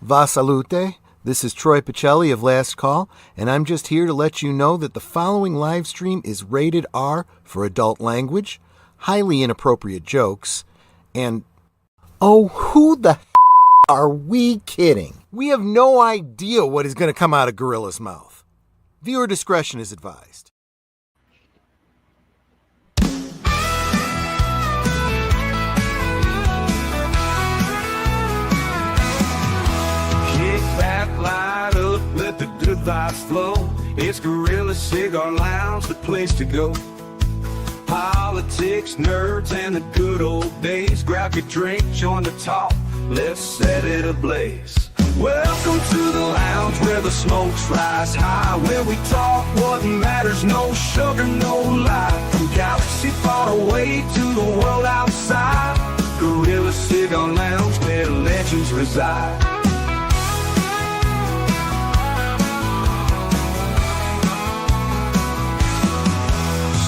Va salute. This is Troy Pacelli of Last Call, and I'm just here to let you know that the following live stream is rated R for adult language, highly inappropriate jokes, and oh, who the are we kidding? We have no idea what is going to come out of Gorilla's mouth. Viewer discretion is advised. Light up, let the good vibes flow. It's Gorilla Cigar Lounge, the place to go. Politics, nerds, and the good old days. Grab your drink, join the talk, let's set it ablaze. Welcome to the lounge where the smokes rise high, where we talk what matters, no sugar, no lie. From galaxy far away to the world outside, Gorilla Cigar Lounge where legends reside.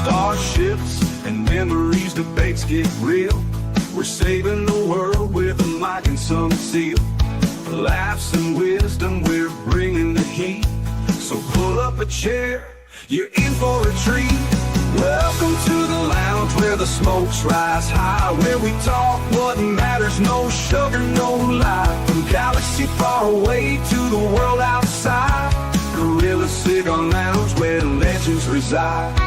Starships and memories, debates get real. We're saving the world with a mic and some seal. Laughs and wisdom, we're bringing the heat. So pull up a chair, you're in for a treat. Welcome to the lounge where the smokes rise high, where we talk what matters, no sugar, no lie. From galaxy far away to the world outside, Gorilla Cigar Lounge where legends reside.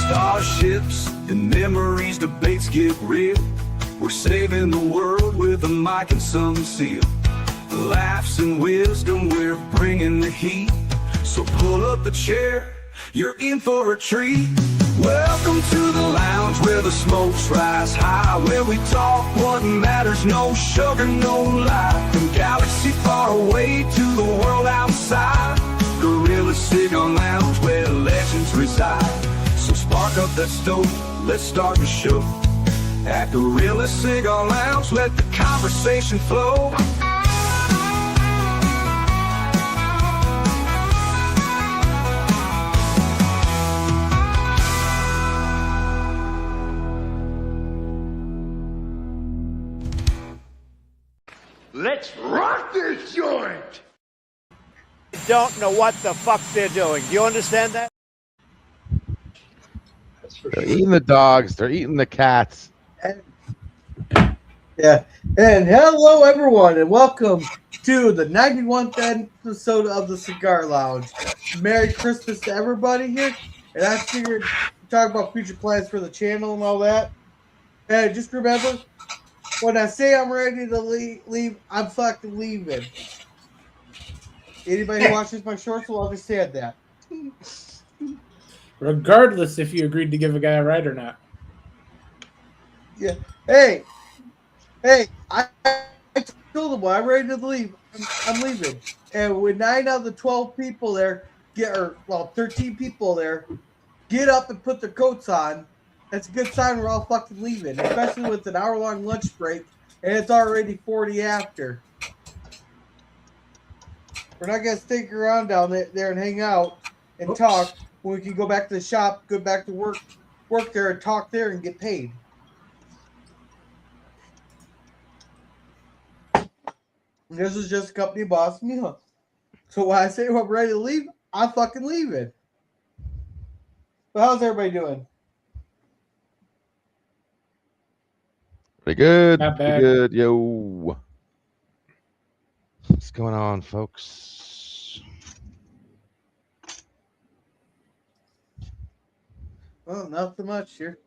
Starships and memories, debates get real. We're saving the world with a mic and some seal. Laughs and wisdom, we're bringing the heat. So pull up a chair, you're in for a treat. Welcome to the lounge where the smokes rise high, where we talk what matters, no sugar, no lie. From galaxy far away to the world outside, Gorilla Cigar Lounge where legends reside. So spark up that stove, let's start the show. At Gorilla Cigar Lounge, let the conversation flow. Let's rock this joint! Don't know what the fuck they're doing. Do you understand that? They're eating the dogs. They're eating the cats. Yeah. And hello, everyone, and welcome to the 91st episode of the Cigar Lounge. Merry Christmas to everybody here. And I figured to talk about future plans for the channel and all that. And just remember, when I say I'm ready to leave, I'm fucking leaving. Anybody who watches my shorts will understand that. Regardless if you agreed to give a guy a ride or not. Yeah. Hey, I told him, well, I'm ready to leave. I'm leaving. And when 9 out of the 12 people there 13 people there get up and put their coats on, that's a good sign we're all fucking leaving, especially with an hour-long lunch break, and it's already 40 after. We're not going to stick around down there and hang out and talk when we can go back to the shop, go back to work there and talk there and get paid. And this is just a company boss meal. So when I say I'm ready to leave, I'm fucking leaving. But how's everybody doing? Pretty good. Not Pretty bad. good. Yo. What's going on, folks? Well, nothing much here.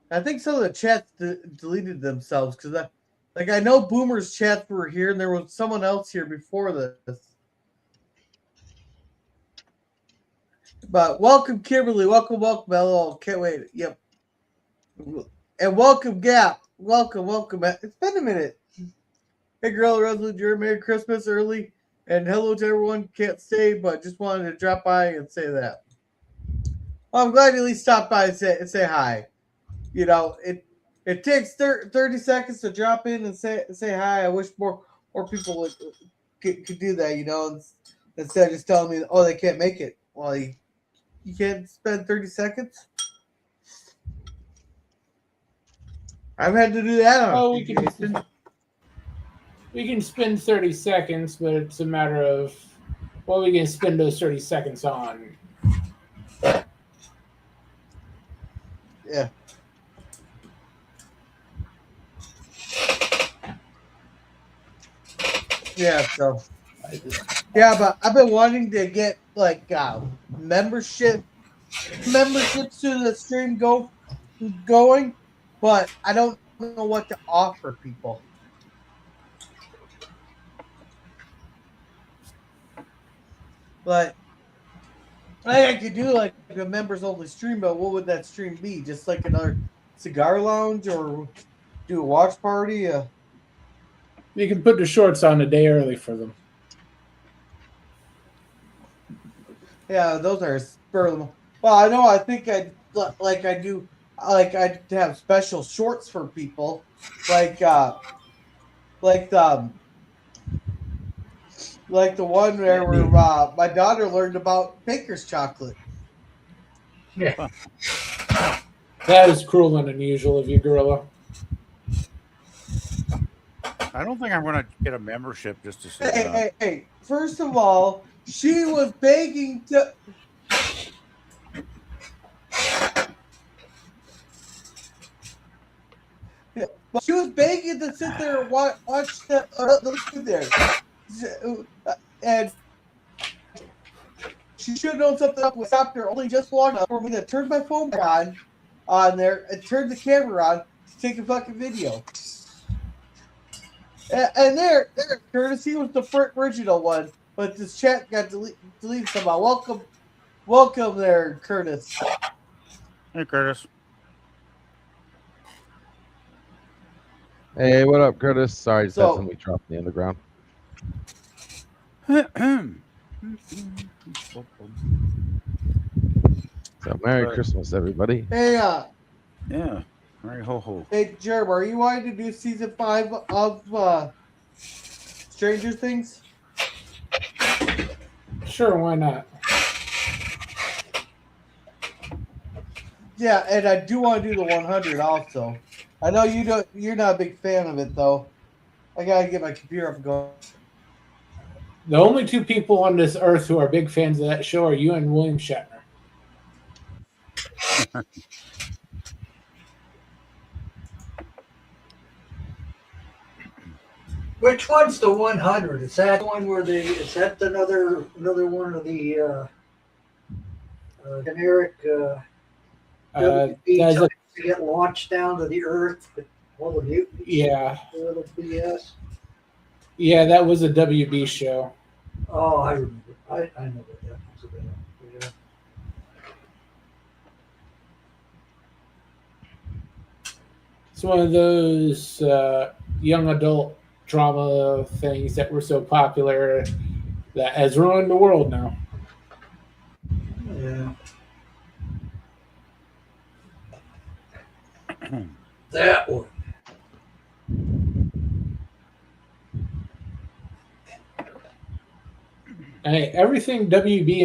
I think some of the chats deleted themselves because I know Boomer's chats were here and there was someone else here before this. But welcome, Kimberly. Welcome, Mello. Can't wait. Yep. And welcome, Gap. Welcome. It's been a minute. Hey, Gorilla Resolute, Merry Christmas early. And hello to everyone. Can't stay, but just wanted to drop by and say that. Well, I'm glad you at least stopped by and say hi. You know, it takes 30 seconds to drop in and say hi. I wish more people could do that, you know, instead of just telling me, oh, they can't make it. Well, you can't spend 30 seconds. I've had to do that on Oh, a we few can occasions. we can spend 30 seconds, but it's a matter of what we can spend those 30 seconds on. Yeah. Yeah, so yeah, but I've been wanting to get like memberships to the stream going, but I don't know what to offer people. But I could do like a members only stream, but what would that stream be? Just like another cigar lounge or do a watch party? You can put the shorts on a day early for them. Yeah, those are spur of the moment. Well, I know. I think I do. I'd have special shorts for people, like like the like the one where my daughter learned about baker's chocolate. Yeah. That is cruel and unusual of you, Gorilla. I don't think I'm going to get a membership just to say Hey, that. hey! First of all, she was begging to. Yeah, but she was begging to sit there and watch the food there, and she should have known something up. We stopped her only just long enough for me to turn my phone back on there and turn the camera on to take a fucking video. And there, courtesy was the first original one, but this chat got deleted somehow. Welcome there, Curtis. Hey, Curtis. Hey, what up, Curtis? Sorry, just had So- somebody drop in the underground. So, Merry Right. Christmas, everybody. Hey, Yeah. Merry ho ho. hey, Jerem, are you wanting to do season 5 of Stranger Things? Sure, why not? Yeah, and I do want to do the 100 also. I know you're not a big fan of it though. I gotta get my computer up and going. The only two people on this earth who are big fans of that show are you and William Shatner. Which one's the 100? Is that one where is that another one of the generic WB Guys, types to get launched down to the earth with all the mutants? yeah, Little BS. yeah, that was a WB show. Oh, I remember. I know what that was about. Yeah. It's one of those young adult drama things that were so popular that has ruined the world now. Yeah. That one. Hey, everything WB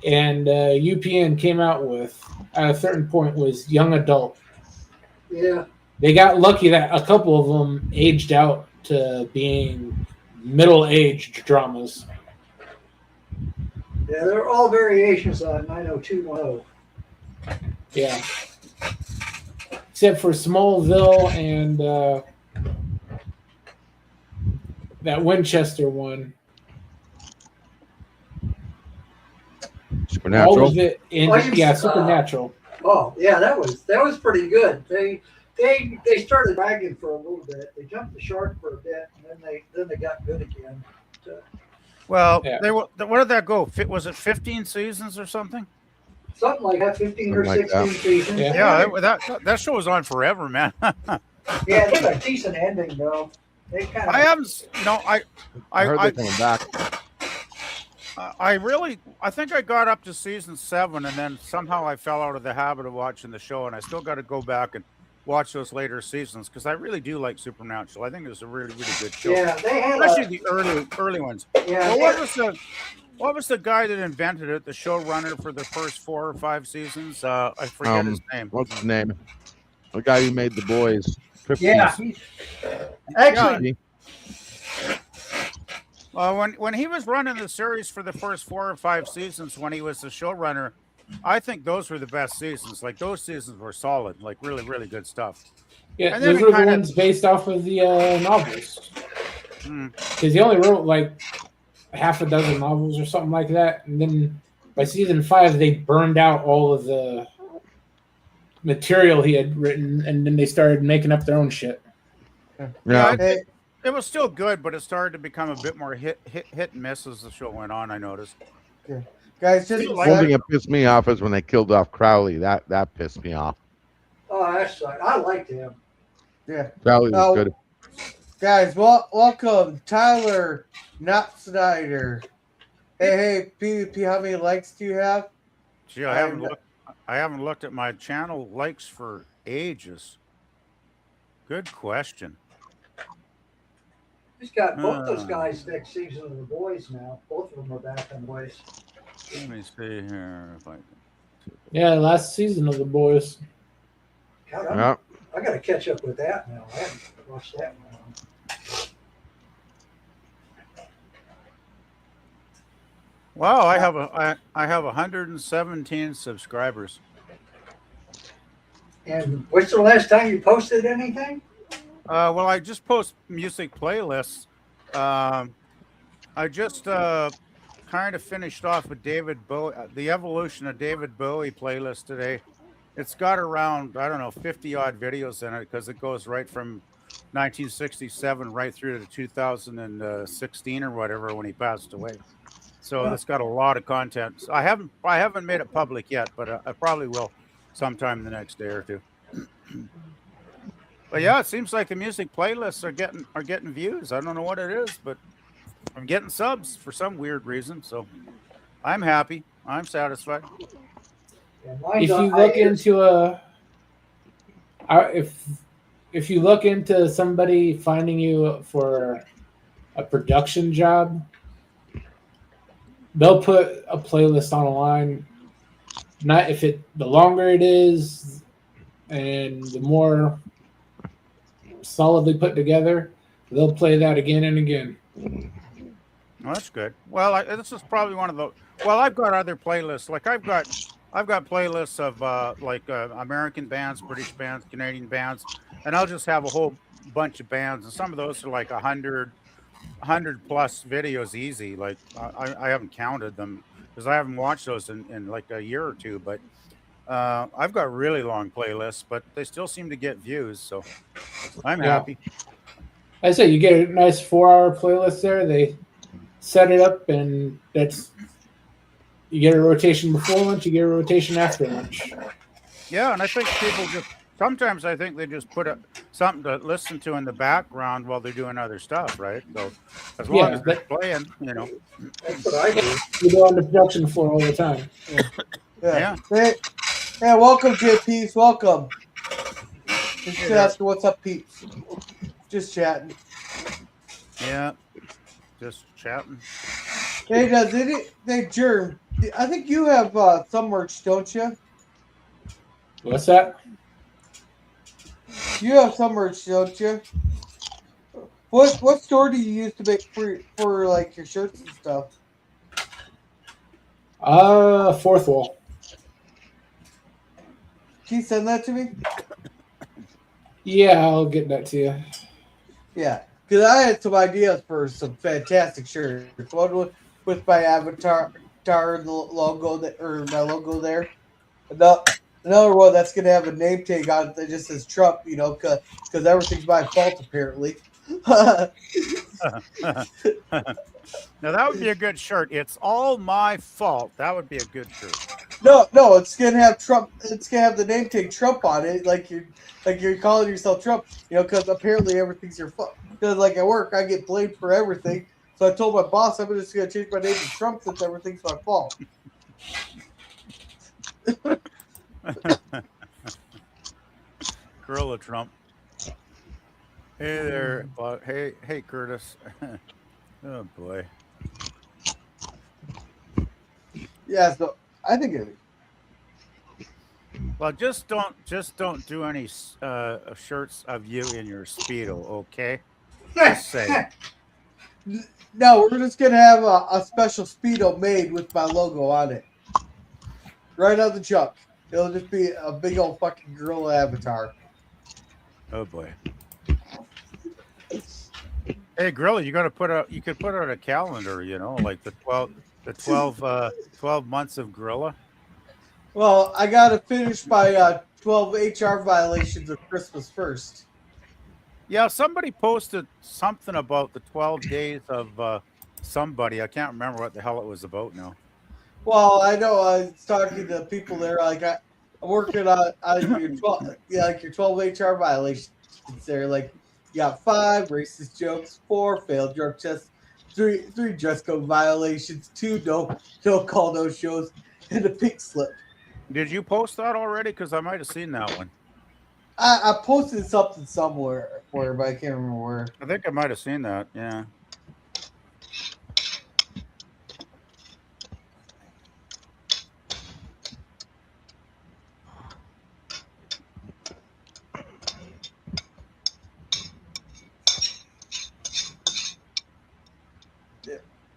and UPN came out with at a certain point was young adult. Yeah. They got lucky that a couple of them aged out to being middle-aged dramas. Yeah, they're all variations on 90210. Yeah. Except for Smallville and that Winchester one. Supernatural. All of it in Oh, Supernatural. Oh, yeah, that was pretty good. They started dragging for a little bit. They jumped the shark for a bit, and then they got good again. Well, Yeah. they were. Where did that go? Was it 15 seasons or something? Something like that, 15 or Something like 16 that. seasons. Yeah. Yeah, that show was on forever, man. Yeah, they got a decent ending though. They kind of. I haven't. No, I heard they're coming back. I think I got up to season 7, and then somehow I fell out of the habit of watching the show, and I still got to go back and watch those later seasons because I really do like Supernatural. I think it was a really, really good show, Yeah, they had especially the early ones. yeah. Well, what was the guy that invented it? The showrunner for the first 4 or 5 seasons? I forget his name. What's his name? The guy who made the boys. Yeah, actually, Well, when he was running the series for the first 4 or 5 seasons, when he was the showrunner, I think those were the best seasons. Like those seasons were solid, like really, really good stuff. Yeah, And then those it were the kind of ones based off of the novels. Hmm. Because he only wrote like half a dozen novels or something like that, and then by season 5 they burned out all of the material he had written, and then they started making up their own shit. Yeah, Hey, it was still good, but it started to become a bit more hit and miss as the show went on. I noticed. guys, just Still a like One sec. thing that pissed me off is when they killed off Crowley. That pissed me off. oh, that's right. I liked him. Yeah. Crowley was Oh, good. guys, welcome Tyler, not Snyder. Hey, PvP, how many likes do you have? Gee, I haven't looked at my channel likes for ages. Good question. He's got both those Uh, guys next season of The Boys now. Both of them are back on Boys. Let me see here if I can. Yeah, last season of The Boys. God, Yeah. I got to catch up with that now. I haven't watched that one. Wow, I have 117 subscribers. And what's the last time you posted anything? Well, I just post music playlists. I just kind of finished off with David Bowie, the evolution of David Bowie playlist today. It's got around, I don't know, 50 odd videos in it because it goes right from 1967 right through to 2016 or whatever when he passed away. So it's got a lot of content. I haven't made it public yet, but I probably will sometime the next day or two. But yeah, it seems like the music playlists are getting views. I don't know what it is, but I'm getting subs for some weird reason. So I'm happy. I'm satisfied. Yeah, If you look into if you look into somebody finding you for a production job, they'll put a playlist online. Not if the longer it is and the more solidly put together, they'll play that again and again. Well, that's good. Well, this is probably one of the. Well, I've got other playlists. Like I've got playlists of American bands, British bands, Canadian bands, and I'll just have a whole bunch of bands, and some of those are like 100 plus videos easy. Like I haven't counted them because I haven't watched those in like a year or two. But I've got really long playlists, but they still seem to get views, so I'm happy. I say you get a nice 4-hour playlist there. They set it up, and you get a rotation before lunch, you get a rotation after lunch. Yeah, and I think people sometimes I think they just put something to listen to in the background while they're doing other stuff, right? So as long as they're playing, That's what I do. You go on the production floor all the time. Yeah. Hey, welcome, JPs. Welcome. Just asking what's up, Pete. Just chatting. Yeah. Just chatting. Hey, Germ, I think you have some merch, don't you? What's that? You have some merch, don't you? What store do you use to make for like your shirts and stuff? Fourth Wall. Can you send that to me? Yeah, I'll get that to you. Yeah, because I had some ideas for some fantastic shirts. One with my avatar logo my logo there. Another one that's gonna have a name tag on it that just says Trump, because everything's my fault apparently. Now that would be a good shirt. It's all my fault. That would be a good shirt. No, it's gonna have Trump. It's gonna have the name tag Trump on it, like you're calling yourself Trump, because apparently everything's your fault. Because like at work, I get blamed for everything. So I told my boss I'm just gonna change my name to Trump since everything's my fault. Gorilla Trump. Hey there, hey Curtis. Oh boy. Yeah, so I think it. Well, just don't do any shirts of you in your speedo, okay? Just say. No, we're just gonna have a special speedo made with my logo on it, right on the junk. It'll just be a big old fucking gorilla avatar. Oh boy. Hey, Gorilla, you could put out a calendar, like the 12 months of Gorilla. Well, I gotta finish my 12 HR violations of Christmas first. Yeah, somebody posted something about the 12 days of somebody. I can't remember what the hell it was about now. Well, I know I was talking to people there. I'm working on your 12, yeah, like your 12 HR violations. There, like you got 5 racist jokes, 4 failed drug tests, 3 dress code violations, 2 no call no shows, and a pink slip. Did you post that already? Because I might have seen that one. I posted something somewhere, but I can't remember where. I think I might have seen that. Yeah.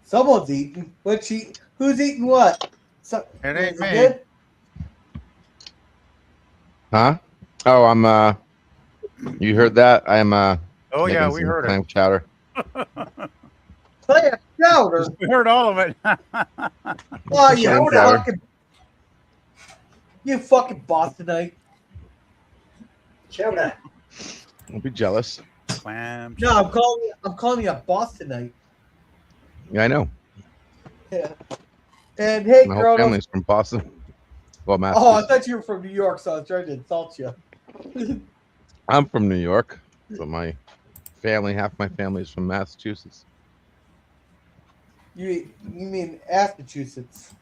Someone's eating. Who's eating what? It ain't is me. Good? Huh? Oh, I'm. You heard that? I'm. Oh yeah, making we some heard clam it. chowder. Play a chowder. We heard all of it. Oh, Clam chowder. you fucking Bostonite. Chowder. Don't be jealous. Clam. No, I'm calling you a Bostonite. Yeah, I know. Yeah. And hey, My whole Kronos. family's from Boston. Well, Oh, I Massachusetts. thought you were from New York, so I was trying to insult you. I'm from New York, but half my family is from Massachusetts. You mean Massachusetts?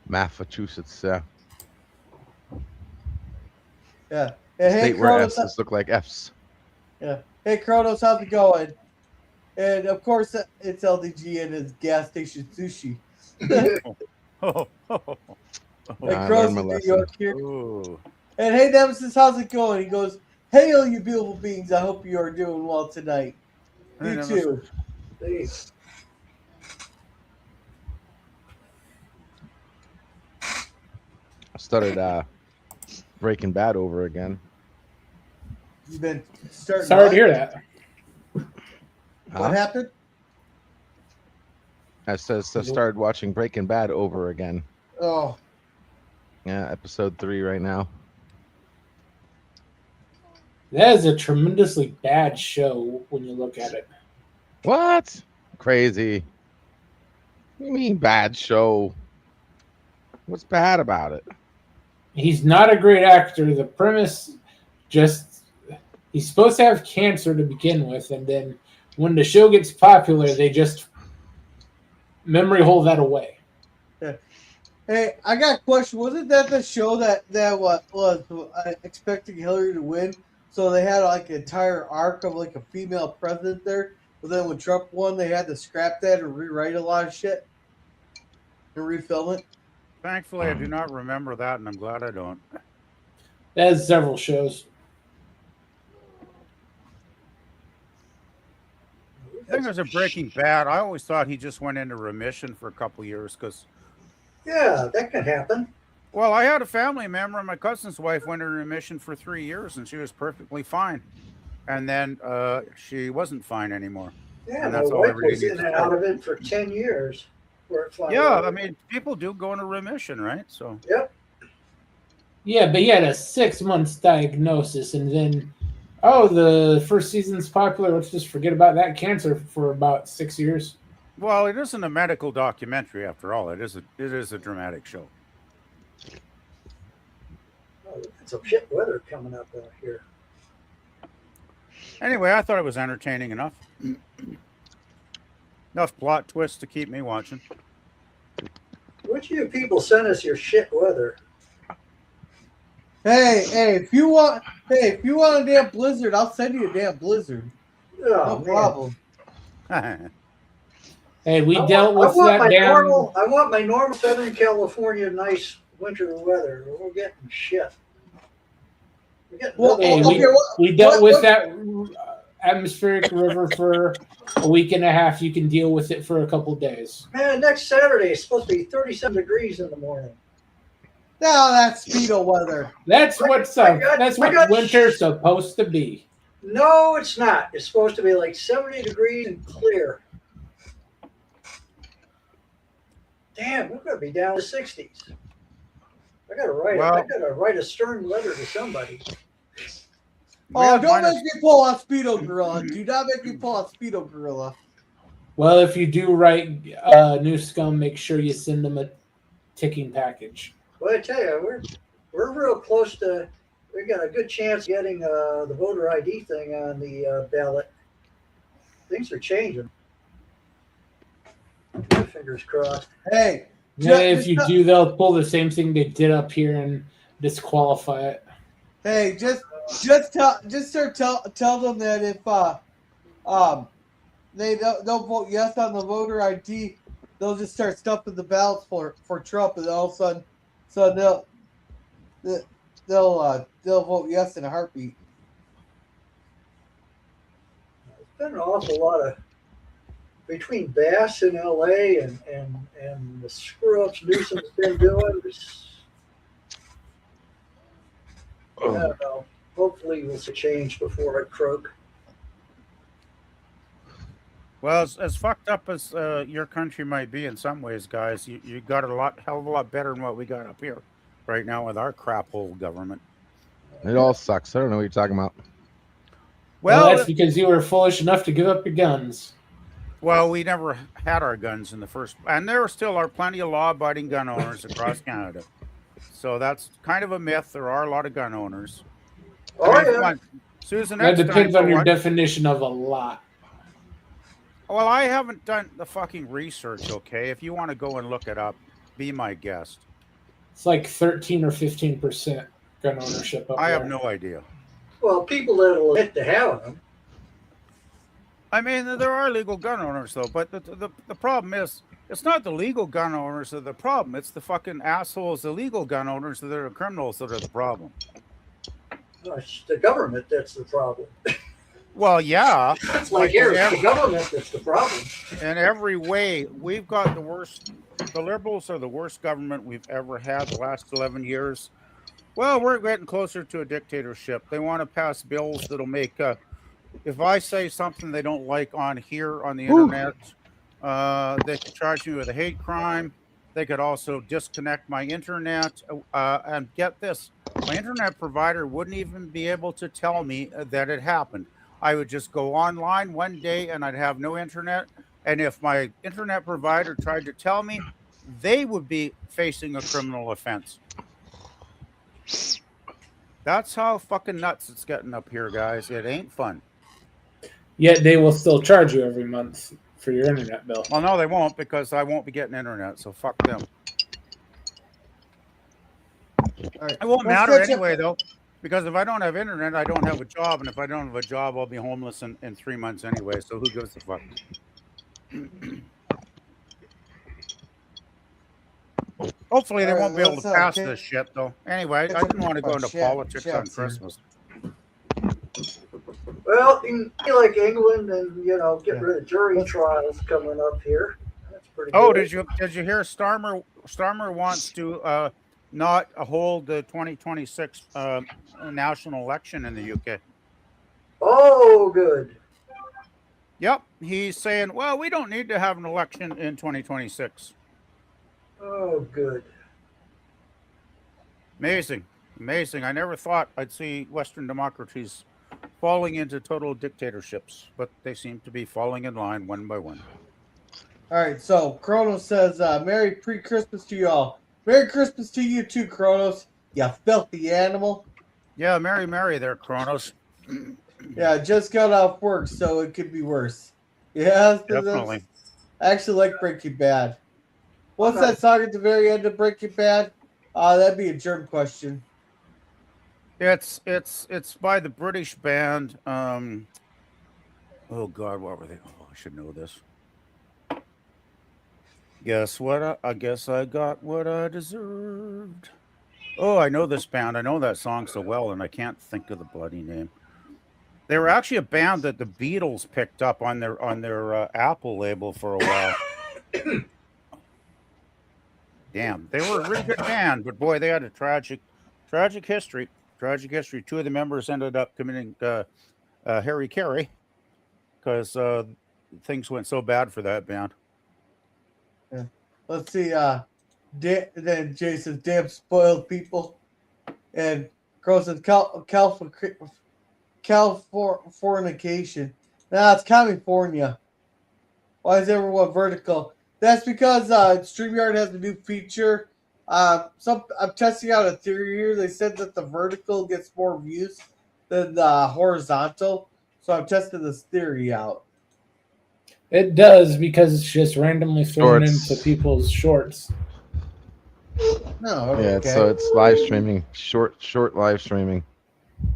Massachusetts, yeah. Yeah. And hey, State where Kronos. S's look like F's. Yeah. Hey, Kronos, how's it going? And of course, it's LDG and his gas station sushi. Oh, oh, Like I Kronos learned my in New lesson. York here. oh. And hey, Nemesis, how's it going? He goes, "Hey, all you beautiful beings. I hope you are doing well tonight. Hey, You Nemesis. too." Please. I started Breaking Bad over again. You've been starting. Sorry what? to hear that. What Huh? happened? I started watching Breaking Bad over again. Oh, Yeah, episode 3 right now. That is a tremendously bad show when you look at it. What? Crazy. What do you mean bad show? What's bad about it? He's not a great actor. The premise just he's supposed to have cancer to begin with, and then when the show gets popular, they just memory hole that away. hey, I got a question. Wasn't that the show that what was expecting Hillary to win? So they had like an entire arc of like a female president there. But then when Trump won, they had to scrap that and rewrite a lot of shit and refilm it. Thankfully, I do not remember that, and I'm glad I don't. That has several shows. The thing is, in Breaking Bad, I always thought he just went into remission for a couple years because, Yeah, that could happen. well, I had a family member, my cousin's wife went into remission for 3 years, and she was perfectly fine. And then she wasn't fine anymore. Yeah, And my that's all wife everybody was in needs and to know. out of it for 10 years. Where it finally Yeah, went. I mean, people do go into remission, right? So, Yep. Yeah, but he had a 6 months diagnosis, and then the first season's popular. Let's just forget about that cancer for about 6 years. well, it isn't a medical documentary after all. It is a dramatic show. Oh, some shit weather coming up out here. Anyway, I thought it was entertaining enough. Enough plot twists to keep me watching. Which of you people sent us your shit weather? Hey, if you want a damn blizzard, I'll send you a damn blizzard. Oh, No man. problem. Hey, we I dealt want, I with want that my down. normal. I want my normal Southern California nice winter weather. We're getting shit. We're getting Well, Hey, nothing. we dealt with what? that atmospheric river for a week and a half. You can deal with it for a couple days. Man, next Saturday it's supposed to be 37 degrees in the morning. No, that's Speedo weather. That's that's I what got winter's supposed to be. No, it's not. It's supposed to be like 70 degrees and clear. Damn, we're gonna be down to 60s. I gotta Well, write a stern letter to somebody. we Oh, had don't minus- make me pull out Speedo Gorilla. Do not make me pull out Speedo Gorilla. Well, if you do write New Scum, make sure you send them a ticking package. Well, I tell you, we're real close to. We got a good chance of getting the voter ID thing on the ballot. Things are changing. Fingers crossed. Hey, Yeah, if you do, they'll pull the same thing they did up here and disqualify it. hey, just tell them that if they don't vote yes on the voter ID, they'll just start stuffing the ballots for Trump, and all of a sudden they'll vote yes in a heartbeat. It's been an awful lot of between Bass in L.A. and the screw ups Newsom's been doing. I don't know. Hopefully, we'll see change before it croak. Well, as fucked up as your country might be in some ways, guys, you got hell of a lot better than what we got up here right now with our crap hole government. It all sucks. I don't know what you're talking about. Well, that's because you were foolish enough to give up your guns. Well, we never had our guns in the first, and there still are plenty of law-abiding gun owners across Canada. So that's kind of a myth. There are a lot of gun owners. Oh, yeah. Susan, That depends on your definition of a lot. Well, I haven't done the fucking research, okay? If you want to go and look it up, be my guest. It's like 13 or 15% gun ownership up I there. have no idea. Well, people that'll admit to having them. I mean, there are legal gun owners, though, but the problem is, it's not the legal gun owners that are the problem. It's the fucking assholes, the legal gun owners that are criminals that are the problem. No, it's the government that's the problem. Well, yeah. It's like here, it's the government that's the problem. In every way, we've got the worst. The Liberals are the worst government we've ever had the last 11 years. Well, we're getting closer to a dictatorship. They want to pass bills that'll make... if I say something they don't like on here on the internet, they could charge me with a hate crime. They could also disconnect my internet. And get this, my internet provider wouldn't even be able to tell me that it happened. I would just go online one day and I'd have no internet. And if my internet provider tried to tell me, they would be facing a criminal offense. That's how fucking nuts it's getting up here, guys. It ain't fun. Yet they will still charge you every month for your internet bill. Well, no, they won't, because I won't be getting internet, so fuck them. Right. It won't matter anyway, though, because if I don't have internet, I don't have a job, and if I don't have a job, I'll be homeless in 3 months anyway, so who gives a fuck? Hopefully they won't be able to pass this shit, though. Anyway, I didn't want to go into politics on Christmas. Well, you can be like England and get rid of jury trials coming up here. That's pretty. Oh, good. did you hear Starmer wants to not hold the 2026 national election in the UK? Oh, good. Yep, he's saying, well, we don't need to have an election in 2026. Oh, good. Amazing. I never thought I'd see Western democracies falling into total dictatorships, but they seem to be falling in line one by one. All right, so Kronos says, Merry pre-Christmas to you all. Merry Christmas to you too, Kronos. You filthy animal. Yeah, Merry there, Kronos. Yeah, just got off work, so it could be worse. Yeah, definitely. I actually like Breaking Bad. What's that song at the very end of Breaking Bad? That'd be a germ question. It's by the British band. Oh God, what were they? Oh, I should know this. Guess what? I guess I got what I deserved. Oh, I know this band. I know that song so well, and I can't think of the bloody name. They were actually a band that the Beatles picked up on their Apple label for a while. Damn, they were a really good band, but boy, they had a tragic history. Tragic history. Two of the members ended up committing Harry Carey because things went so bad for that band. Yeah. Let's see. Then Jason, damn spoiled people, and girls in Californication. Nah, it's California. Why is everyone vertical? That's because StreamYard has a new feature. I'm testing out a theory here. They said that the vertical gets more views than the horizontal, so I'm testing this theory out. It does because it's just randomly thrown Shorts. into people's shorts. No, okay. Yeah, so it's live streaming, short live streaming.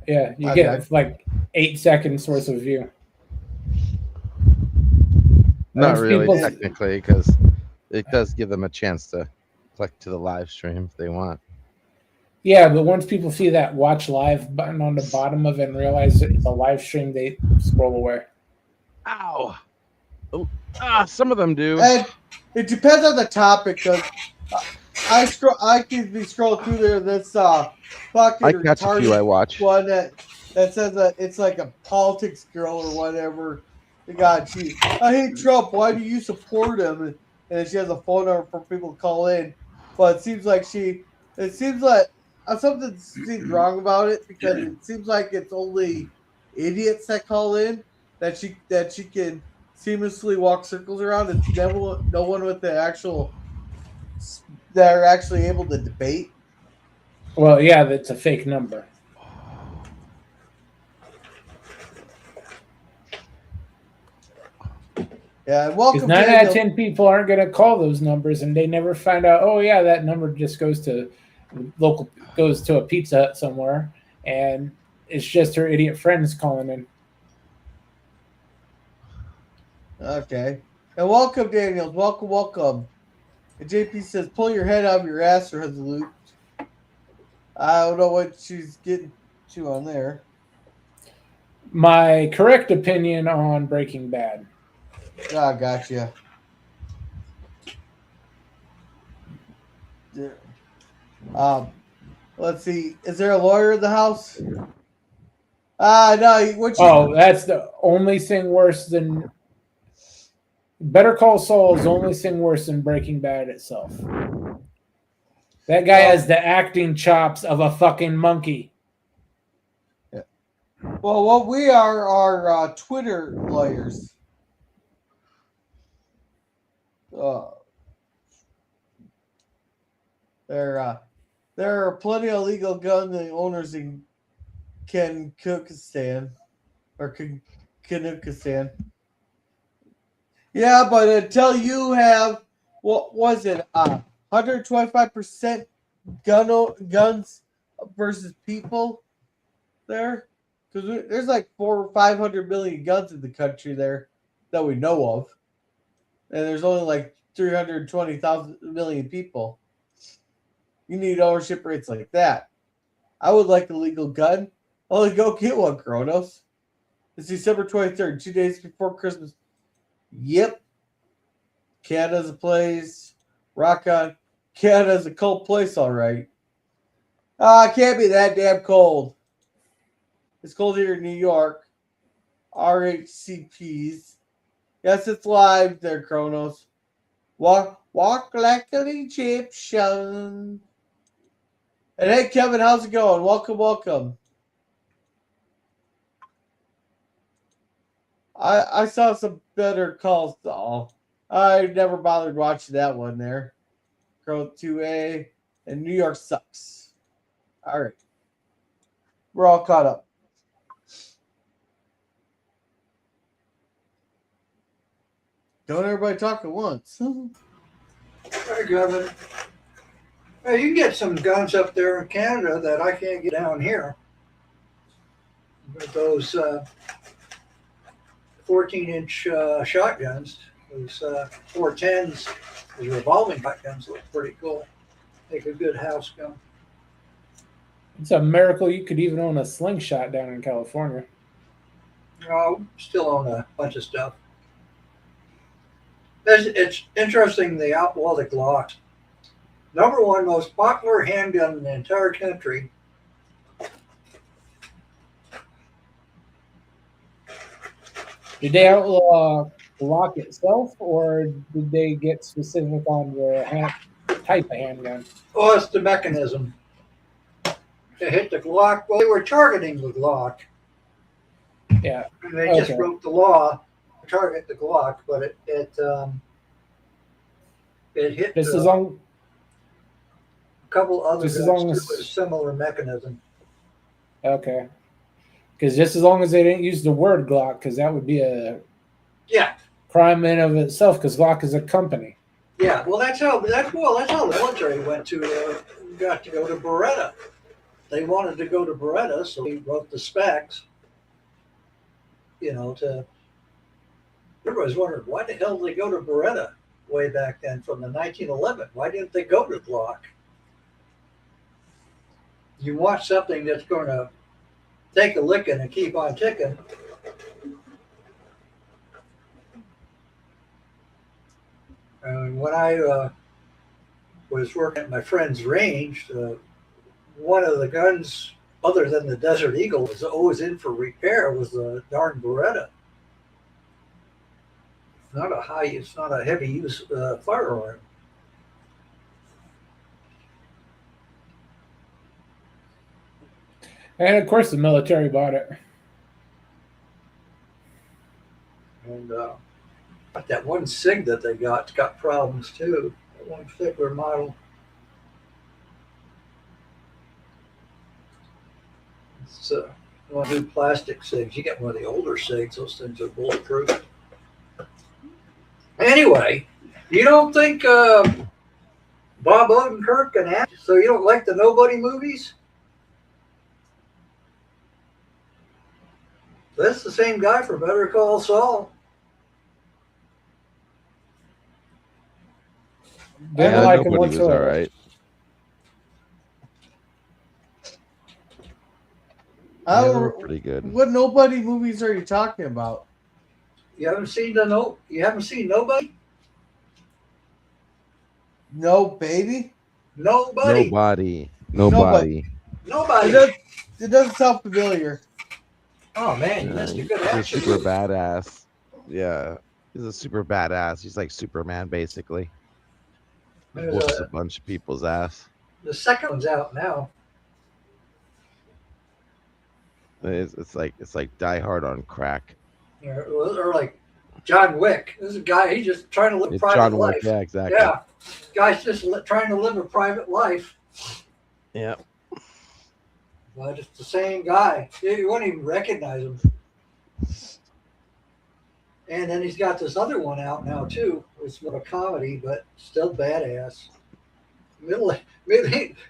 Yeah, you Okay. get like 8 seconds worth of view. Not Once really, people- technically, because it does give them a chance to click to the live stream if they want. Yeah, but once people see that watch live button on the bottom of it and realize it's a live stream, they scroll away. Ow! Oh, some of them do. And it depends on the topic. Cause I can be scrolling through there. This fucking I catch a few I watch. one that says that it's like a politics girl or whatever. God, I hate Trump. Why do you support him? And she has a phone number for people to call in. But it seems like something seems wrong about it because it seems like it's only idiots that call in that she can seamlessly walk circles around. It's no one with the actual that are actually able to debate. Well, yeah, that's a fake number. Yeah, Because welcome. 9 out Daniel. of 10 people aren't going to call those numbers, and they never find out. Oh, yeah, that number just goes to a Pizza Hut somewhere, and it's just her idiot friends calling in. Okay, and welcome, Daniel. Welcome. And JP says, "Pull your head out of your ass, Resolute." I don't know what she's getting to on there. My correct opinion on Breaking Bad. Ah, gotcha. Yeah. Let's see. Is there a lawyer in the house? No. Oh, that's the only thing worse than Better Call Saul is the only thing worse than Breaking Bad itself. That guy has the acting chops of a fucking monkey. Yeah. Well, what we are Twitter lawyers. There are plenty of legal gun owners in Kazakhstan or Kazakhstan. Yeah, but until you have what was it, 125% guns versus people there, because there's like 400 or 500 million guns in the country there that we know of, and there's only like 320,000 million people. You need ownership rates like that. I would like a legal gun. Only go get one, Kronos. It's December 23rd, 2 days before Christmas. Yep. Canada's a place. Rock on. Canada's a cold place, all right. It can't be that damn cold. It's cold here in New York. RHCPs. Yes, it's live there, Kronos. Walk like an Egyptian. And hey, Kevin, how's it going? Welcome. I saw some better calls. Oh, I never bothered watching that one there. Girl 2A and New York sucks. All right. We're all caught up. Don't everybody talk at once. Hey, Kevin. Hey, you can get some guns up there in Canada that I can't get down here. With those 14-inch shotguns, those 410s The revolving shotguns look pretty cool. Make a good house gun. It's a miracle you could even own a slingshot down in California. Still own a bunch of stuff. It's interesting the outlawed Glocks. Number one most popular handgun in the entire country. Did they outlaw Glock itself, or did they get specific on the type of handgun? Oh, it's the mechanism. They hit the Glock. Well, they were targeting the Glock. Yeah. And they just wrote the law to target the Glock, but it hit Just as long, a couple other just as guns long too as- with a similar mechanism. okay. Because just as long as they didn't use the word Glock, because that would be a Yeah, crime in of itself. Because Glock is a company. yeah. Well, that's how the military went to got to go to Beretta. They wanted to go to Beretta, so he wrote the specs. You know, everybody's wondering why the hell did they go to Beretta way back then from the 1911? Why didn't they go to Glock? You want something that's going to take a licking and keep on ticking. And when I was working at my friend's range, one of the guns, other than the Desert Eagle, was always in for repair was the darn Beretta. It's not a heavy use firearm. And of course, the military bought it. And but that one SIG that they got problems too. That one particular model. It's one of the plastic SIGs. You get one of the older SIGs, those things are bulletproof. Anyway, you don't think Bob Odenkirk can act? So you don't like the Nobody movies? That's the same guy for Better Call Saul. Didn't like him Nobody was all whatsoever. right. I Yeah, they don't- were pretty good. What Nobody movies are you talking about? You haven't seen Nobody? No, baby. Nobody. Nobody. Nobody. It doesn't sound familiar. Oh man, you missed a good He's a action. super badass. Yeah, he's a super badass. He's like Superman, basically. He whoops a bunch of people's ass. The second one's out now. It's like Die Hard on crack. Or like John Wick. This is a guy. He's just trying to live a It's private John life. Wick. Yeah, exactly. Yeah, guy's just trying to live a private life. Yeah. But it's the same guy. You wouldn't even recognize him. And then he's got this other one out now too. It's more of a comedy, but still badass. In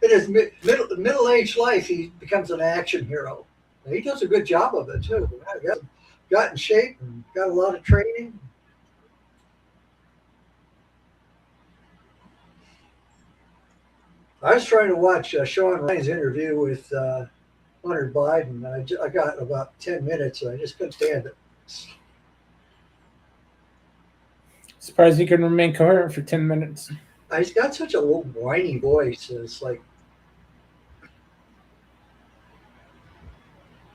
his middle-aged life, he becomes an action hero. And he does a good job of it too. Got in shape and got a lot of training. I was trying to watch Sean Ryan's interview with Hunter Biden. I got about 10 minutes, and I just couldn't stand it. Surprised he can remain coherent for 10 minutes. He's got such a little whiny voice. It's like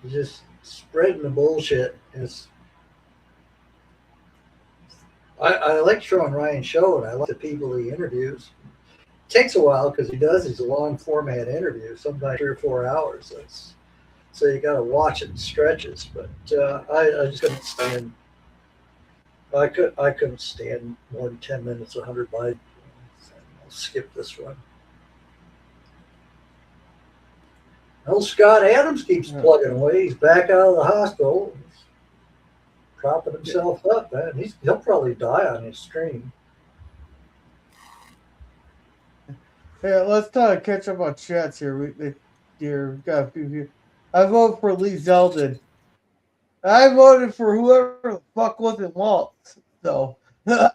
he's just spreading the bullshit. I like Sean Ryan's show, and I like the people he interviews. It takes a while because he does these long format interviews, sometimes 3 or 4 hours. So you got to watch it in stretches. But I just couldn't stand. I couldn't stand more than 10 minutes of Hunter Biden. I'll skip this one. Old Scott Adams keeps plugging away. He's back out of the hospital. He's propping himself up, man. He'll probably die on his stream. Hey, let's catch up on chats here. We got a few here. I voted for Lee Zeldin. I voted for whoever the fuck wasn't Walt. So, yeah.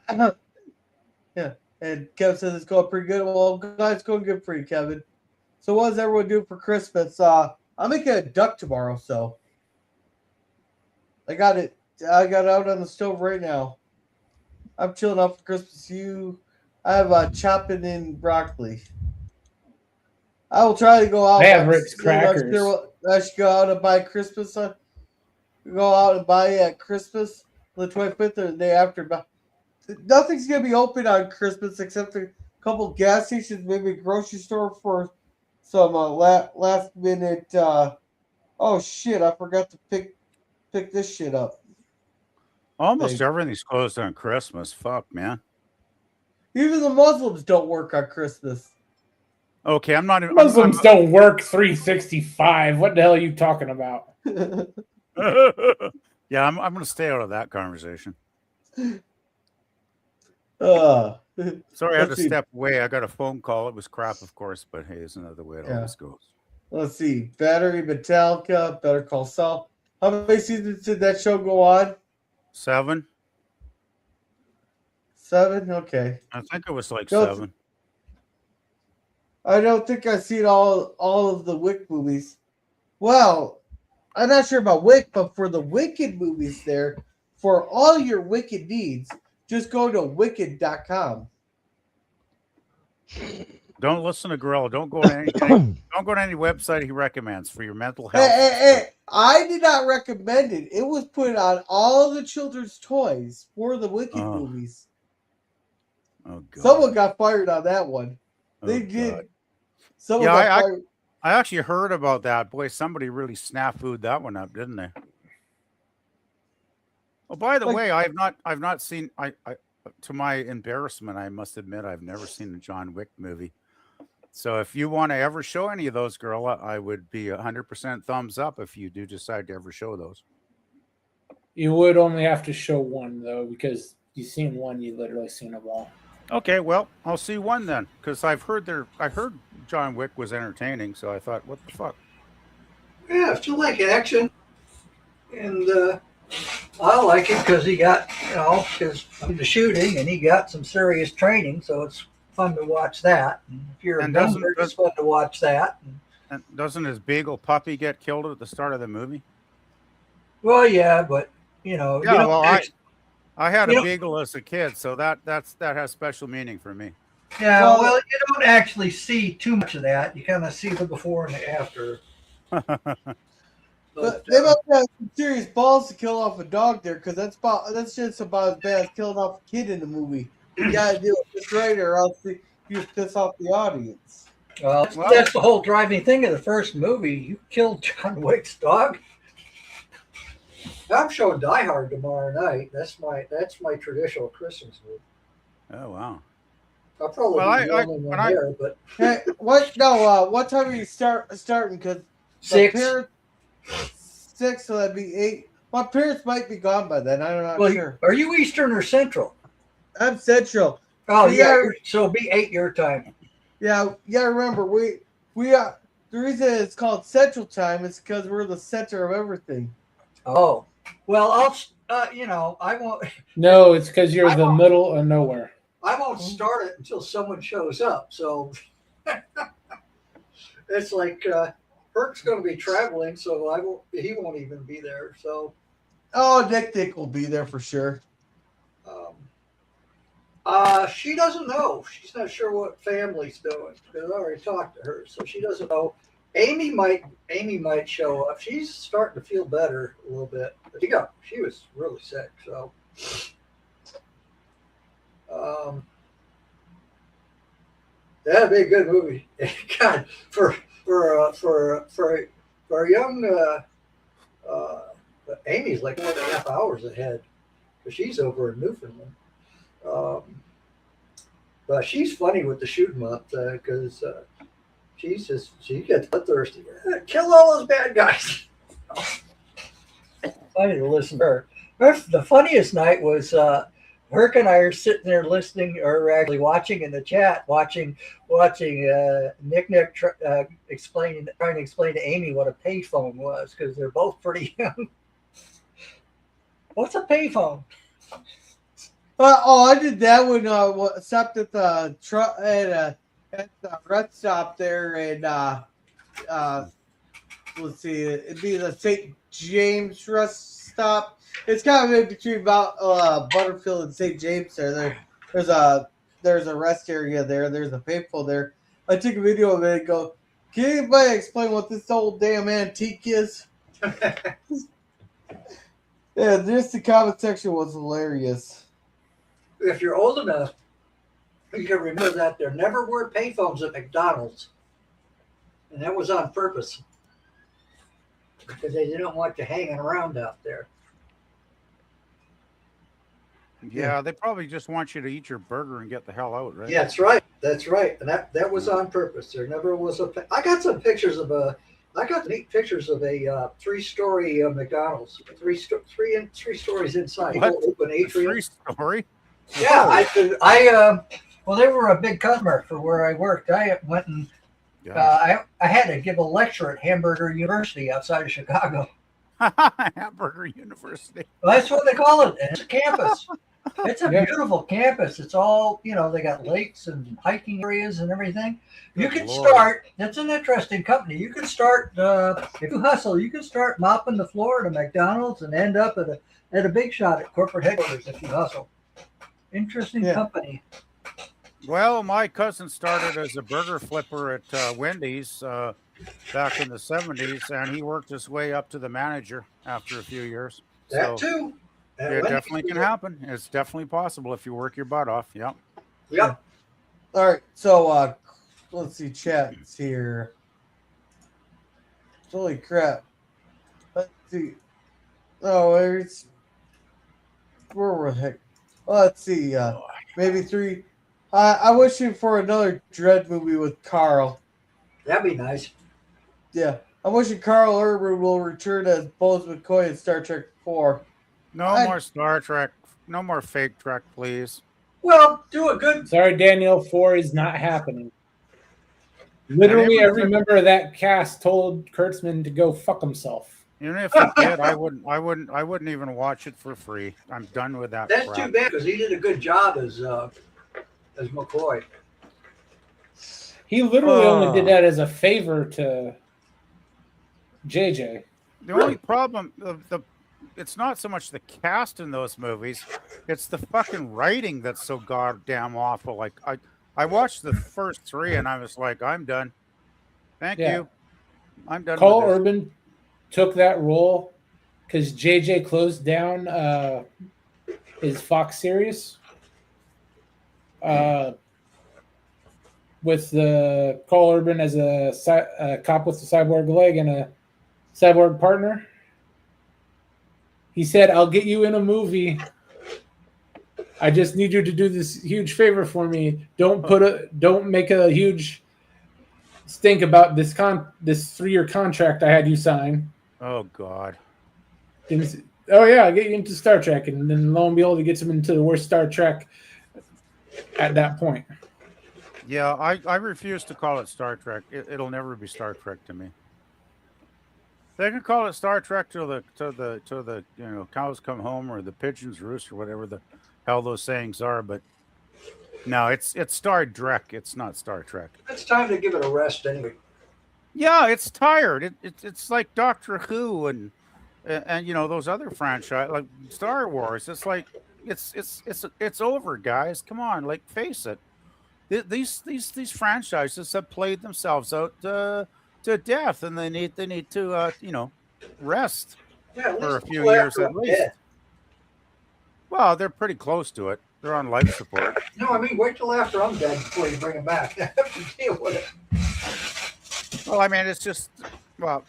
And Kevin says it's going pretty good. Well, guys, it's going good for you, Kevin. So what does everyone do for Christmas? I'm making a duck tomorrow, so I got it. I got it out on the stove right now. I'm chilling out for Christmas. I have chopping in broccoli. I will try to go out. I have but Ritz crackers. I should go out and buy Christmas. Go out and buy at Christmas the 25th or the day after. But nothing's gonna be open on Christmas except a couple gas stations, maybe a grocery store for some last minute. Oh shit! I forgot to pick this shit up. Almost everything's closed on Christmas. Fuck, man. Even the Muslims don't work on Christmas. Okay, I'm not even. Muslims don't work 365. What the hell are you talking about? Yeah, I'm going to stay out of that conversation. Sorry, I had to step away. I got a phone call. It was crap, of course, but hey, it's another way it always goes. Let's see. Battery, Metallica, Better Call Saul. How many seasons did that show go on? 7. 7? Okay. I think it was like 7. I don't think I've seen all of the Wick movies. Well, I'm not sure about Wick, but for the Wicked movies there, for all your Wicked needs, just go to wicked.com. Don't listen to Gorilla. Don't go to any website he recommends for your mental health. Hey, I did not recommend it. It was put on all the children's toys for the Wicked movies. Oh God. Someone got fired on that one. They did. God. Someone got fired. I actually heard about that. Boy, somebody really snafu'd that one up, didn't they? Oh, by the way, I've not seen. I to my embarrassment, I must admit, I've never seen a John Wick movie. So if you want to ever show any of those, girl, I would be 100% thumbs up if you do decide to ever show those. You would only have to show one though, because you've seen one, you literally seen them all. Okay, well, I'll see one then, because I heard John Wick was entertaining, so I thought, what the fuck? Yeah, if you like action, and I like it because he got, because the shooting, and he got some serious training, so it's fun to watch that. And if you're a gunner, it's fun to watch that. And doesn't his beagle puppy get killed at the start of the movie? Well, yeah, but I had a beagle as a kid, so that has special meaning for me. Yeah, well, you don't actually see too much of that. You kind of see the before and the after. But they must have some serious balls to kill off a dog there, because that's just about as bad as killing off a kid in the movie. You gotta do it just right, or else you just piss off the audience. Well, that's the whole driving thing of the first movie. You killed John Wick's dog. I'm showing Die Hard tomorrow night. That's my traditional Christmas movie. Oh wow! I'll probably be the only one there. But hey, what? No, what time are you starting? Because 6. 6, so that'd be 8. My parents might be gone by then. I'm not sure. Are you Eastern or Central? I'm Central. Oh yeah, so it'll be 8 your time. Yeah. Remember, we are the reason it's called Central Time is because we're the center of everything. Oh, well, I won't. No, it's because you're the middle of nowhere. I won't start it until someone shows up. So it's like Herc's going to be traveling, so he won't even be there. So, Nick will be there for sure. She doesn't know. She's not sure what family's doing because I already talked to her, so she doesn't know. Amy might show up. She's starting to feel better a little bit. She was really sick, so that'd be a good movie. God, for a young Amy's like 4.5 hours ahead because she's over in Newfoundland. But she's funny with the shoot 'em up because she gets bloodthirsty. Kill all those bad guys. Funny to listen to her. The funniest night was Herc and I are sitting there listening, or actually watching in the chat, watching Nick trying to explain to Amy what a payphone was because they're both pretty young. What's a payphone? I did that when stopped at the truck at the rest stop there, and let's see, it'd be the St. James rest stop. It's kind of in between about Butterfield and St. James. There's a rest area there. There's a payphone there. I took a video of it and go, can anybody explain what this old damn antique is? Yeah, just the comment section was hilarious. If you're old enough, you can remember that there never were payphones at McDonald's. And that was on purpose. Because they didn't want you hanging around out there. Yeah, they probably just want you to eat your burger and get the hell out, right? Yeah, that's right. That's right. And that was on purpose. There never was I got some pictures of I got neat pictures of a three-story McDonald's. Three stories inside. What? Open atrium. 3-story? Yeah, well, they were a big customer for where I worked. I went and I had to give a lecture at Hamburger University outside of Chicago. Hamburger University. Well, that's what they call it. And it's a campus. It's a beautiful campus. It's all, they got lakes and hiking areas and everything. You can start, that's an interesting company. You can start, if you hustle, you can start mopping the floor at a McDonald's and end up at a big shot at corporate headquarters if you hustle. Interesting company. Well, my cousin started as a burger flipper at Wendy's back in the 70s, and he worked his way up to the manager after a few years. That too. It definitely can happen. It's definitely possible if you work your butt off. Yep. Yep. All right, so let's see chats here. Holy crap. Let's see. Oh, it's where the heck? Let's see. Maybe 3. I'm wishing for another Dread movie with Carl. That'd be nice. Yeah, I'm wishing Carl Urban will return as Buzz McCoy in Star Trek 4. No more Star Trek. No more fake Trek, please. Well, do a good. Sorry, Daniel. 4 is not happening. Literally, every member of that cast told Kurtzman to go fuck himself. Even if he did, I wouldn't even watch it for free. I'm done with that. That's crap. too bad because he did a good job as McCoy. He literally only did that as a favor to JJ. The only problem, it's not so much the cast in those movies, it's the fucking writing that's so goddamn awful. Like I watched the first 3 and I was like, I'm done. Thank you. I'm done. Carl Urban took that role because JJ closed down his Fox series with the Carl Urban as a cop with a cyborg leg and a cyborg partner. He said, I'll get you in a movie. I just need you to do this huge favor for me. Don't make a huge stink about this 3-year contract I had you sign. Oh God. Oh yeah, I'll get you into Star Trek, and then lo and behold, he gets him into the worst Star Trek at that point. Yeah, I refuse to call it Star Trek. It'll never be Star Trek to me. They can call it Star Trek till the cows come home or the pigeons roost or whatever the hell those sayings are, but no, it's Star Trek. It's not Star Trek. It's time to give it a rest anyway. Yeah, it's tired. It's like Doctor Who and those other franchise like Star Wars. It's like it's over, guys. Come on, like face it. These franchises have played themselves out to death, and they need to rest for a few years at least. Dead. Well, they're pretty close to it. They're on life support. No, I mean wait till after I'm dead before you bring them back. I have to deal with it. Well, I mean it's just the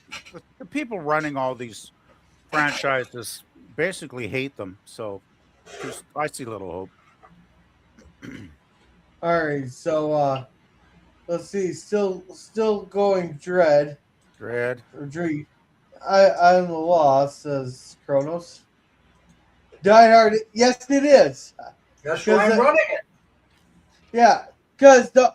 people running all these franchises basically hate them, so I see little hope. All right, so let's see. Still going. Dread. Dread. Or Dread. I'm the lost, says Kronos. Die Hard. Yes, it is. That's why I'm running it. Yeah, because the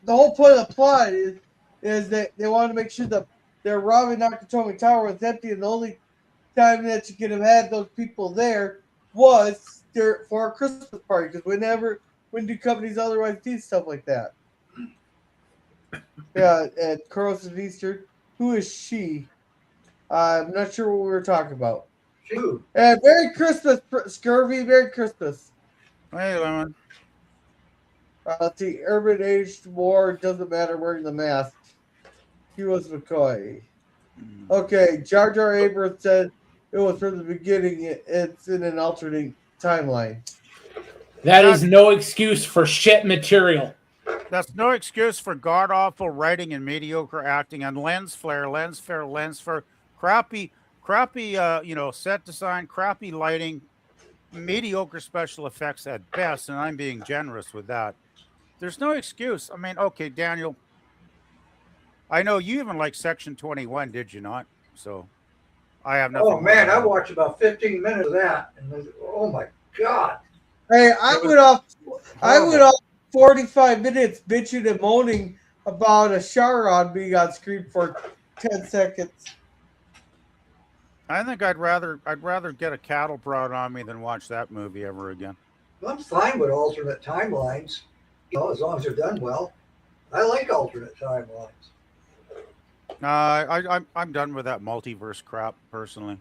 whole point of the plot is that they want to make sure that their robbing Nakatomi Tower was empty, and the only time that you could have had those people there was for our Christmas party because we do companies otherwise do stuff like that. Yeah, at Carlos and Easter. Who is she? I'm not sure what we were talking about. Shoot. And Merry Christmas, Scurvy. Merry Christmas. Hey, Lemon. Let's see. Urban aged war doesn't matter wearing the mask. He was McCoy. Okay, Jar Jar Abrams said it was from the beginning. It's in an alternate timeline. That is no excuse for shit material. That's no excuse for god awful writing and mediocre acting and lens flare, crappy, set design, crappy lighting, mediocre special effects at best, and I'm being generous with that. There's no excuse. I mean, okay, Daniel, I know you even like Section 21, did you not? So I have nothing. Oh man, I watched about 15 minutes of that, and oh my god! Hey, I went off 45 minutes bitching and moaning about a shower on being on screen for 10 seconds. I think I'd rather get a cattle prod on me than watch that movie ever again. I'm fine with alternate timelines, as long as they're done well. I like alternate timelines. I'm done with that multiverse crap personally.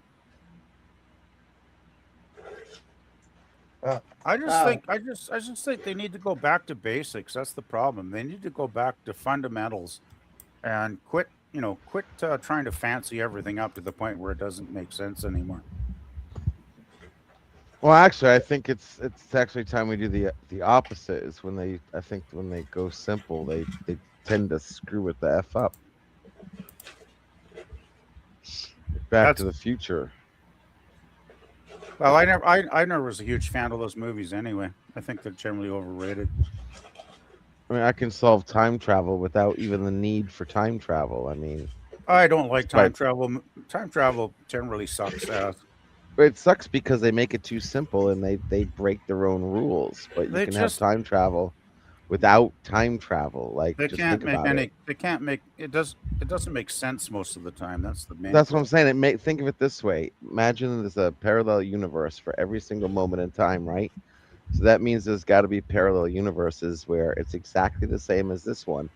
I just think they need to go back to basics. That's the problem. They need to go back to fundamentals and quit trying to fancy everything up to the point where it doesn't make sense anymore. Well, actually, I think it's actually time we do the opposite. Is when they go simple, they tend to screw it the f up. Back to the Future. Well, I never was a huge fan of those movies anyway. I think they're generally overrated. I mean, I can solve time travel without even the need for time travel. I mean, I don't like time travel. Time travel generally sucks ass. It sucks because they make it too simple and they break their own rules. But you can have time travel without time travel. Like they can't make any. They can't make it. It doesn't make sense most of the time. That's the main. That's what I'm saying. Think of it this way. Imagine there's a parallel universe for every single moment in time, right? So that means there's got to be parallel universes where it's exactly the same as this one,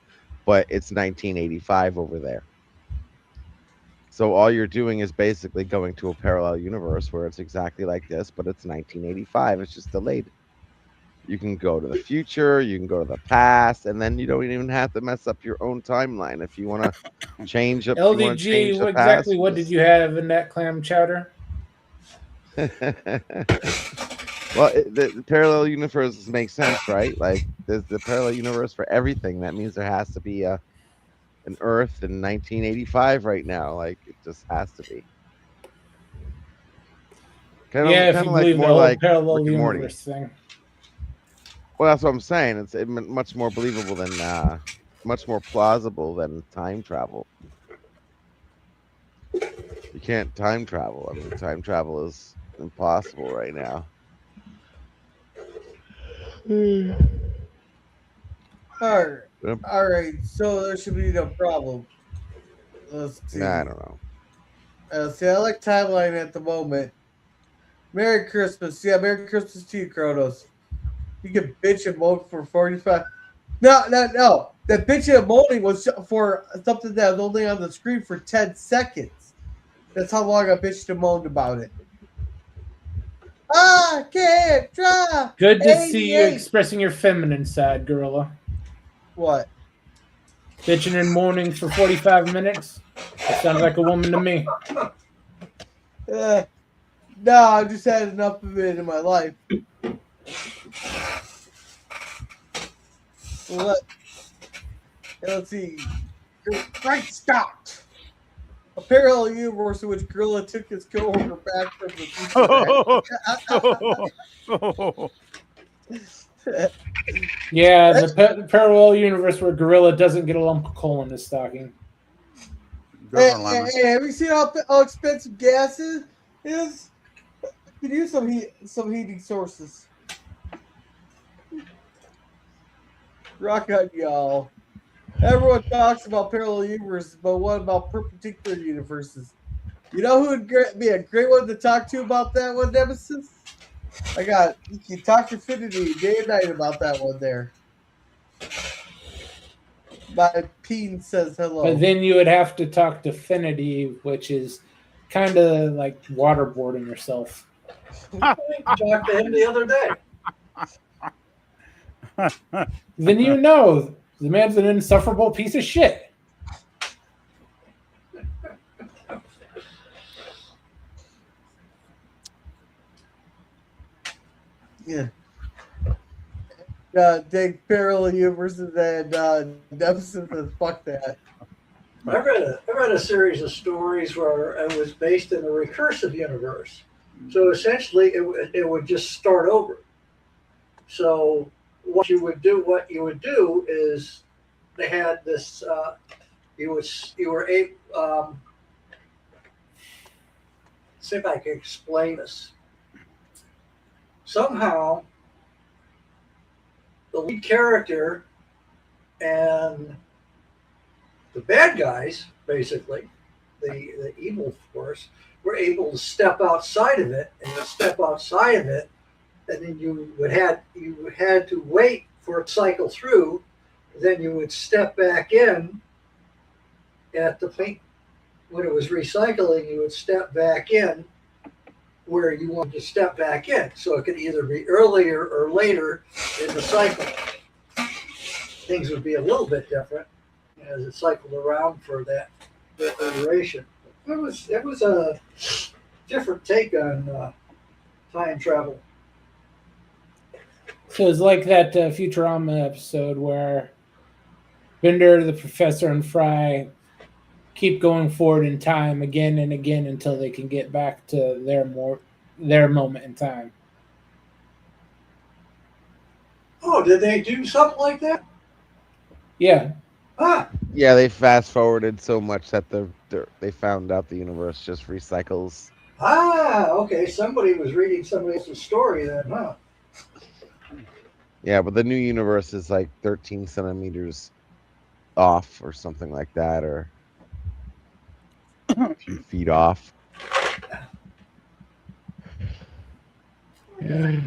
but it's 1985 over there. So all you're doing is basically going to a parallel universe where it's exactly like this, but it's 1985. It's just delayed. You can go to the future, you can go to the past, and then you don't even have to mess up your own timeline if you want to change up. LDG, what did you have in that clam chowder? Well, the parallel universes make sense, right? Like, there's the parallel universe for everything. That means there has to be an Earth in 1985 right now. Like, it just has to be. If you believe the whole parallel universe thing. Well, that's what I'm saying. It's much more believable than, much more plausible than time travel. You can't time travel. I mean, time travel is impossible right now. All right. So there should be no problem. Let's see. Nah, I don't know. See, I like timeline at the moment. Merry Christmas. Yeah, Merry Christmas to you, Kronos. You can bitch and moan for 45. No. That bitch and moaning was for something that was only on the screen for 10 seconds. That's how long I bitched and moaned about it. I can't try. Good to see you expressing your feminine side, Gorilla. What? Bitching and moaning for 45 minutes? That sounds like a woman to me. No, I've just had enough of it in my life. Let's see. Right, stopped. A parallel universe in which Gorilla took his coworker back from the future. Yeah, the parallel universe where Gorilla doesn't get a lump of coal in his stocking. Hey, have you seen how expensive gas is? You can use some heating sources. Rock on, y'all. Everyone talks about parallel universes, but what about perpendicular universes? You know who would be a great one to talk to about that one, Nemesis? You can talk to Infinity day and night about that one there. My Peen says hello. But then you would have to talk to Finity, which is kind of like waterboarding yourself. I talked to him the other day. Then you know the man's an insufferable piece of shit. Yeah. Dave Parallel Universes and Deficit says, fuck that. I read a series of stories where it was based in a recursive universe. So essentially, it would just start over. So what you would do is they had this. You were able. See if I can explain this. Somehow, the lead character and the bad guys, basically, the evil force, were able to step outside of it, and then you had to wait for it to cycle through. Then you would step back in at the point when it was recycling. You would step back in where you wanted to step back in, so it could either be earlier or later in the cycle. Things would be a little bit different as it cycled around for that iteration. It was a different take on time travel. So it's like that Futurama episode where Bender, the professor, and Fry keep going forward in time again and again until they can get back to their moment in time. Oh, did they do something like that? Yeah. Ah, Yeah, they fast forwarded so much that they found out the universe just recycles. Okay. Somebody was reading somebody else's story then, huh? Yeah, but the new universe is like 13 centimeters off or something like that, or a few feet off. That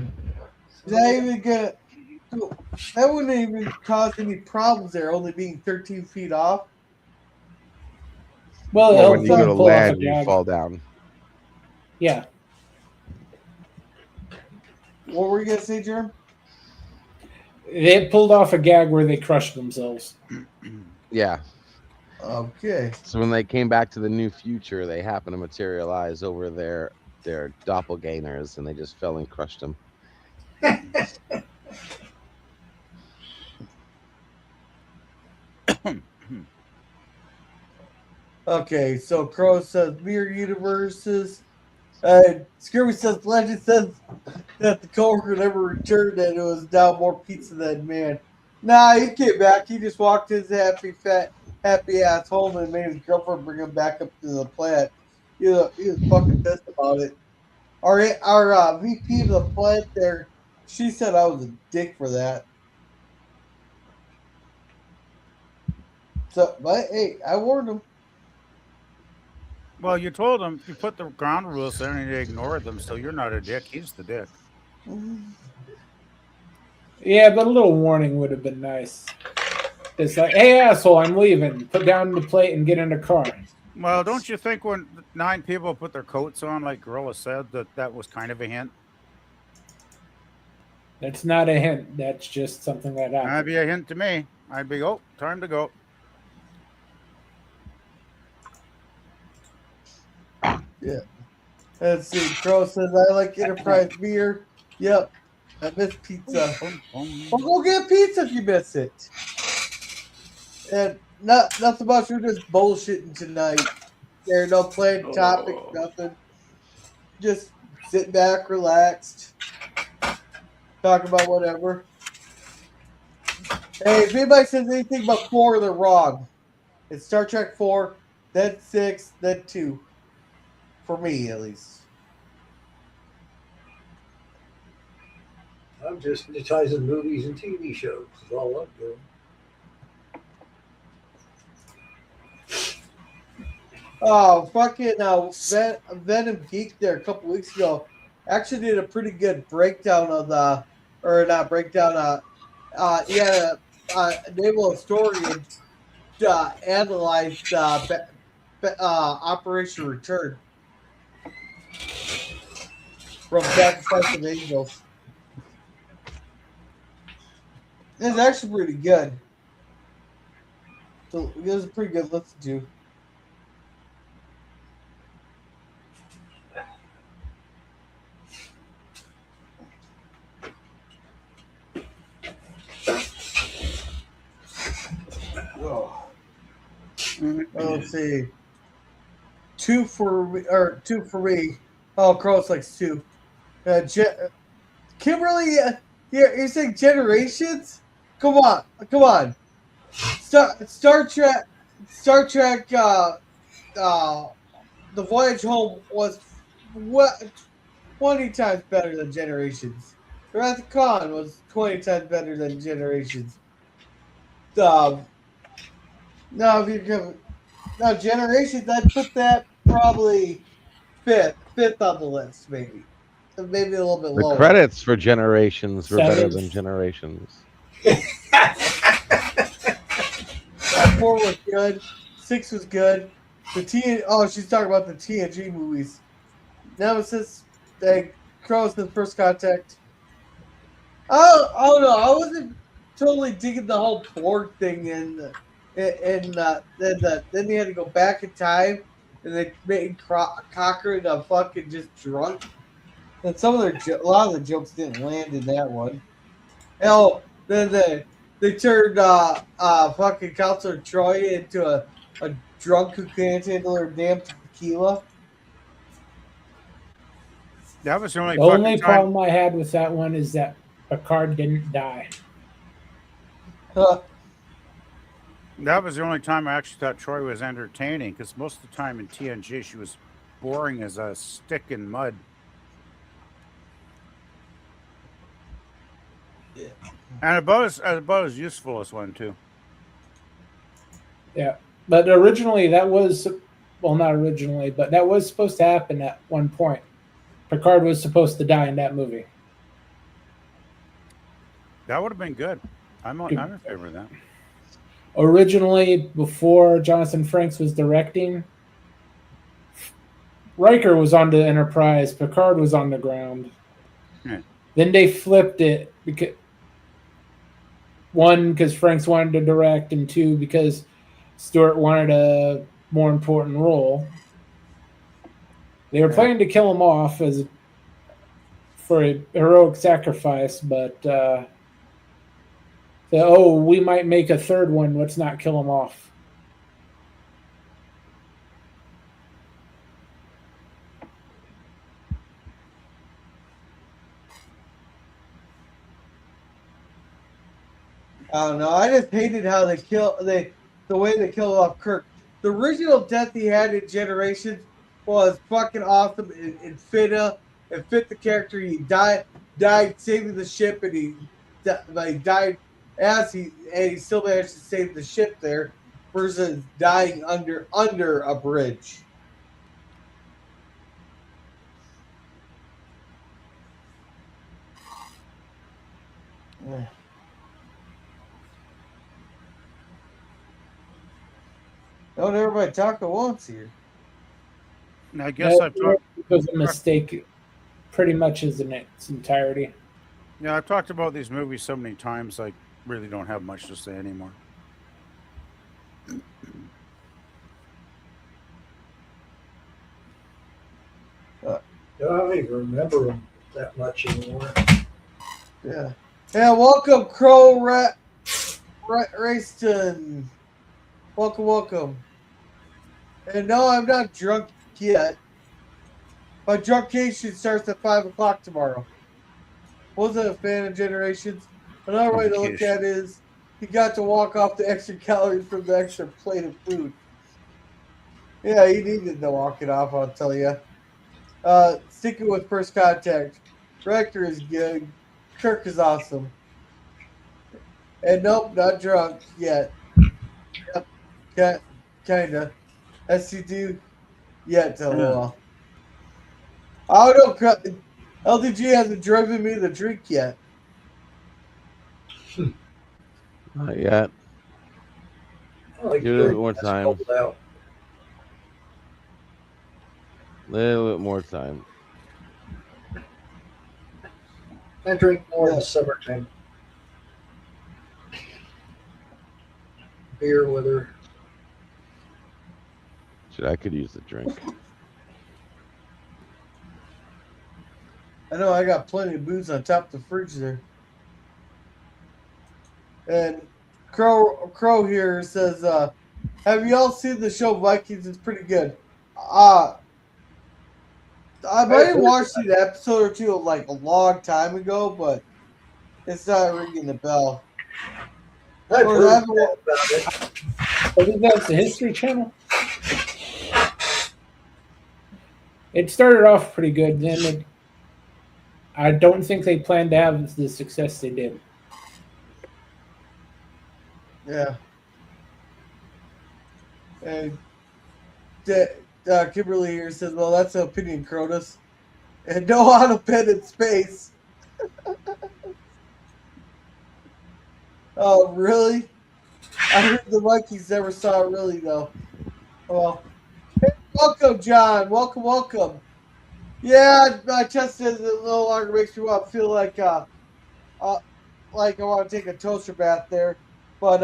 wouldn't even cause any problems there, only being 13 feet off. Well, when you go to land, you fall down. Yeah. What were you gonna say, Jerm? They pulled off a gag where they crushed themselves. Yeah. Okay. So when they came back to the new future, they happened to materialize over their doppelgangers, and they just fell and crushed them. Okay, so Crow says mirror universes. Screwy says legend says that the coworker never returned and it was now more pizza than man. Nah, he came back. He just walked his happy ass home and made his girlfriend bring him back up to the plant. He was fucking pissed about it. Our VP of the plant there, she said I was a dick for that. So, but hey, I warned him. Well, you told him you put the ground rules there and he ignored them, so you're not a dick. He's the dick. Yeah, but a little warning would have been nice. It's like, hey, asshole, I'm leaving. Put down the plate and get in the car. Well, don't you think when 9 people put their coats on, like Gorilla said, that was kind of a hint? That's not a hint. That's just something that happened. That'd be a hint to me. I'd be, oh, time to go. Yeah. Let's see. Crow says I like Enterprise beer. Yep. I miss pizza. Well, go get pizza if you miss it. And nothing much. We're just bullshitting tonight. There are no planned topics, nothing. Just sit back, relaxed, talk about whatever. Hey, if anybody says anything about 4, they're wrong. It's Star Trek 4, then 6, then 2. For me, at least. I'm just digitizing movies and TV shows. Is all I'm doing. Oh, fucking Venom Geek there a couple weeks ago actually did a pretty good breakdown of the, or not breakdown. He had a naval historian analyzed Operation Return from Sacrifice of Angels. It's actually pretty good. So it was a pretty good listen to. Oh. Let's see. Two for me. Oh, Cross likes two. Kimberly, you're saying Generations? Come on. Star Trek. The Voyage Home was what 20 times better than Generations. Wrath of Khan was 20 times better than Generations. Um, now if you give now Generations, I'd put that probably fifth on the list, maybe a little bit The lower. credits for Generations were better Seventh. than Generations. 4 was good. 6 was good. She's talking about the TNG movies. Nemesis, Crows, the First Contact. Oh no, I wasn't totally digging the whole Borg thing, and then they had to go back in time, and they made Cochrane a fucking just drunk. And a lot of the jokes didn't land in that one. Hell, then they turned fucking Counselor Troy into a drunk who can't handle her damn tequila. That was the only The fucking only time. problem I had with that one is that Picard didn't die. That was the only time I actually thought Troy was entertaining, because most of the time in TNG she was boring as a stick in mud. Yeah. And about as useful as one too. Yeah, but originally that was, well, not originally, but that was supposed to happen at one point. Picard was supposed to die in that movie. That would have been good. I'm in favor of that. Originally, before Jonathan Frakes was directing, Riker was on the Enterprise, Picard was on the ground. Yeah. Then they flipped it because one, because Franks wanted to direct, and two, because Stewart wanted a more important role. They were planning to kill him off for a heroic sacrifice, but we might make a third one. Let's not kill him off. I don't know. I just hated how the way they killed off Kirk. The original death he had in Generations was fucking awesome and fit the character. He died saving the ship, and he died and he still managed to save the ship there versus dying under a bridge. Yeah. Don't everybody talk at once here. I guess I've talked. It was a mistake, pretty much in its entirety. Yeah, I've talked about these movies so many times. I really don't have much to say anymore. I don't even remember them that much anymore. Yeah. Yeah, welcome, Crow Rayston. Welcome. And no, I'm not drunk yet. My druncation starts at 5 o'clock tomorrow. Wasn't a fan of Generations. Another way to look at it is he got to walk off the extra calories from the extra plate of food. Yeah, he needed to walk it off, I'll tell you. Sticking with First Contact. Rector is good. Kirk is awesome. And nope, not drunk yet. Yep, kinda. SC2 yet, LOL. Oh no, LDG hasn't driven me to drink yet. Not yet. I like Give it a drink bit more that's time. cold out. Little bit more time. I drink more in Yeah. the summertime. Beer with her. Shit, I could use the drink. I know I got plenty of booze on top of the fridge there. And Crow here says, have you all seen the show Vikings? It's pretty good. I might have watched an episode or two like a long time ago, but it's not ringing the bell. I've Or I heard haven't wa- about it. I think that's the History Channel. It started off pretty good, then I don't think they planned to have the success they did. Yeah. And Kimberly here says, well, that's an opinion, Cronus. And no auto pen in space. Oh, really? I heard the Vikings never saw it really, though. Well, welcome, John. Welcome. Yeah, my chest says it no longer makes me want to feel like I want to take a toaster bath there. But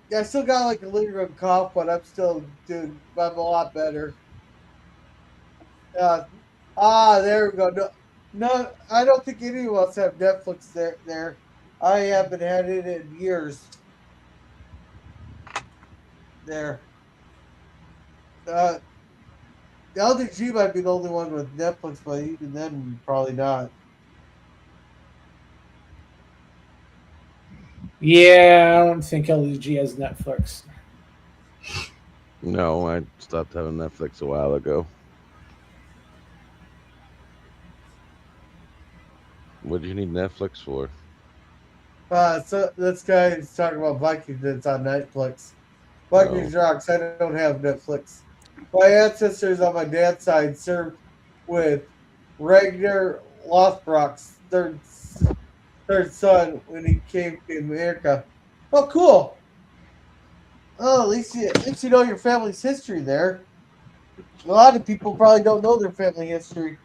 yeah, I still got like a lingering cough, but I'm a lot better. Uh, there we go. No, I don't think any of us have Netflix there. I haven't had it in years. There. Uh, LDG might be the only one with Netflix, but even then, probably not. Yeah, I don't think LEG has Netflix. No, I stopped having Netflix a while ago. What do you need Netflix for? So this guy is talking about Vikings that's on Netflix. Vikings rocks. I don't have Netflix. My ancestors on my dad's side served with Ragnar Lothbrok's third son when he came to America. Oh, cool. Oh, at least you know your family's history there. A lot of people probably don't know their family history.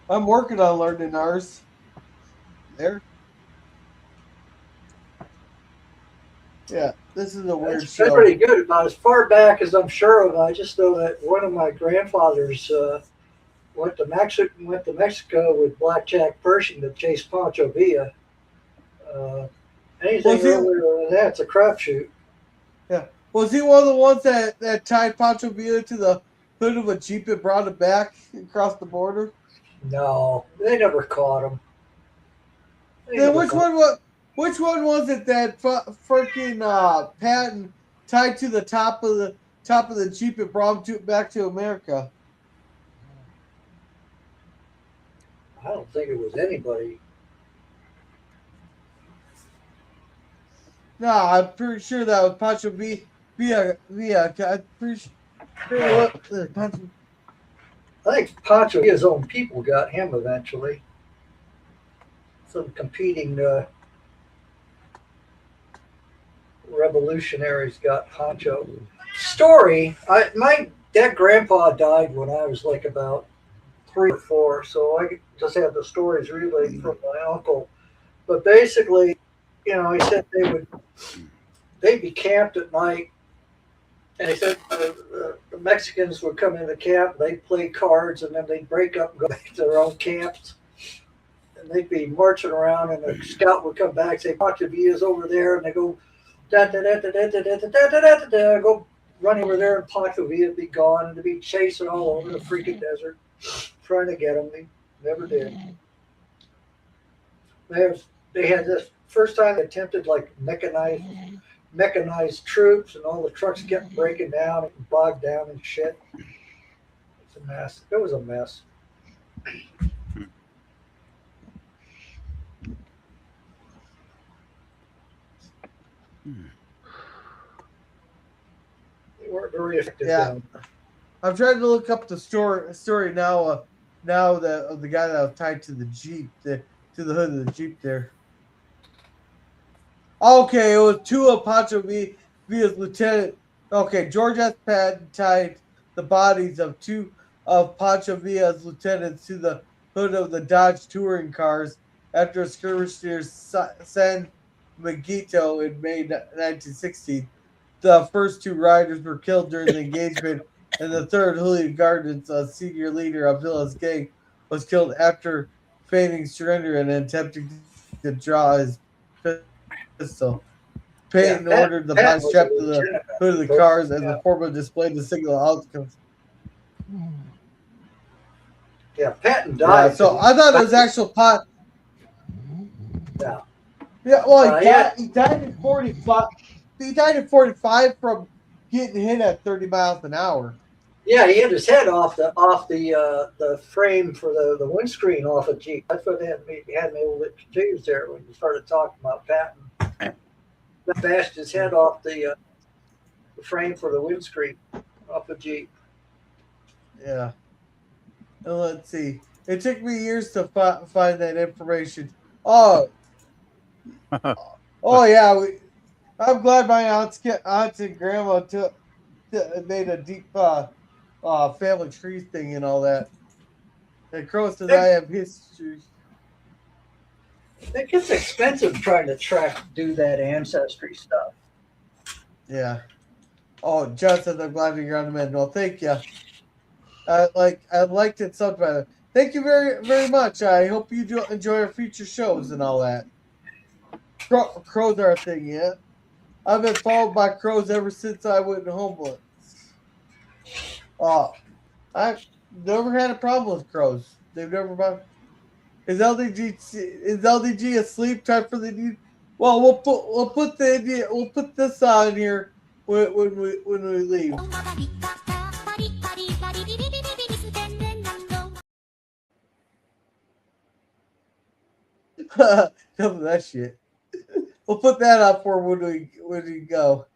I'm working on learning ours. There. Yeah, this is a weird That's show. pretty good. About as far back as I'm sure of, I just know that one of my grandfathers went to Mexico with Blackjack Pershing to chase Pancho Villa. Anything Was he? earlier than that's a crapshoot. Yeah. Was he one of the ones that tied Pancho Villa to the hood of a Jeep and brought it back across the border? No, they never caught him. Then which one was it that freaking Patton tied to the top of the Jeep and brought him back to America? I don't think it was anybody. No, I'm pretty sure that was Pancho Villa. I'm pretty sure Pancho. I think Pancho Villa's own people got him eventually. Some competing revolutionaries got Pancho. Story. My dead grandpa died when I was like about 3 or 4, so I just have the stories relayed from my uncle. But basically, he said they'd be camped at night, and he said the Mexicans would come into camp, they'd play cards, and then they'd break up and go back to their own camps. And they'd be marching around, and the scout would come back, say, Pancho Villa's over there, and they go, da da da da da da da da da da da da, go run over there, and Pancho Villa'd be gone, and they'd be chasing all over the freaking desert, trying to get him. They never did. They had this first time they attempted like mechanized troops, and all the trucks kept breaking down and bogged down and shit. It's a mess. It was a mess. They weren't very effective. Yeah. I'm trying to look up the story now. Now that of the guy that was tied to the Jeep, to the hood of the Jeep there. Okay, it was two of Pancho Villa's lieutenant. Okay, George S. Patton tied the bodies of two of Pancho Villa's lieutenants to the hood of the Dodge touring cars after a skirmish near San Miguelito in May 1960. The first two riders were killed during the engagement, and the third, Julio Gardens, a senior leader of Villa's gang, was killed after feigning surrender and attempting to draw his pistol. Yeah, Payton ordered the body Patton was a strapped to the lieutenant. hood of the cars as Yeah. the foreman displayed the signal outcomes. Yeah, Patton Yeah, died. so I thought it was actual pot. Yeah. Yeah, well, Yeah. he died in 45. He died in 45 from getting hit at 30 miles an hour. Yeah, he had his head off the frame for the windscreen off a Jeep. That's what had me a little bit confused there when you started talking about Patton. Bashed his head off the frame for the windscreen off a Jeep. Yeah. And let's see. It took me years to find that information. Oh, yeah. I'm glad my aunts and grandma made a deep family tree thing and all that. And Crows and I have history. It gets expensive trying to do that ancestry stuff. Yeah. Oh, Justin, I'm glad you're on the mend. Well, thank you. I liked it so better. Thank you very, very much. I hope you do enjoy our future shows and all that. Crows are a thing, yeah. I've been followed by crows ever since I went homeless. I've never had a problem with crows. They've never been. Is LDG asleep? Time for the new. Well, we'll put this on here when we leave. Enough of that shit. We'll put that up for when we go.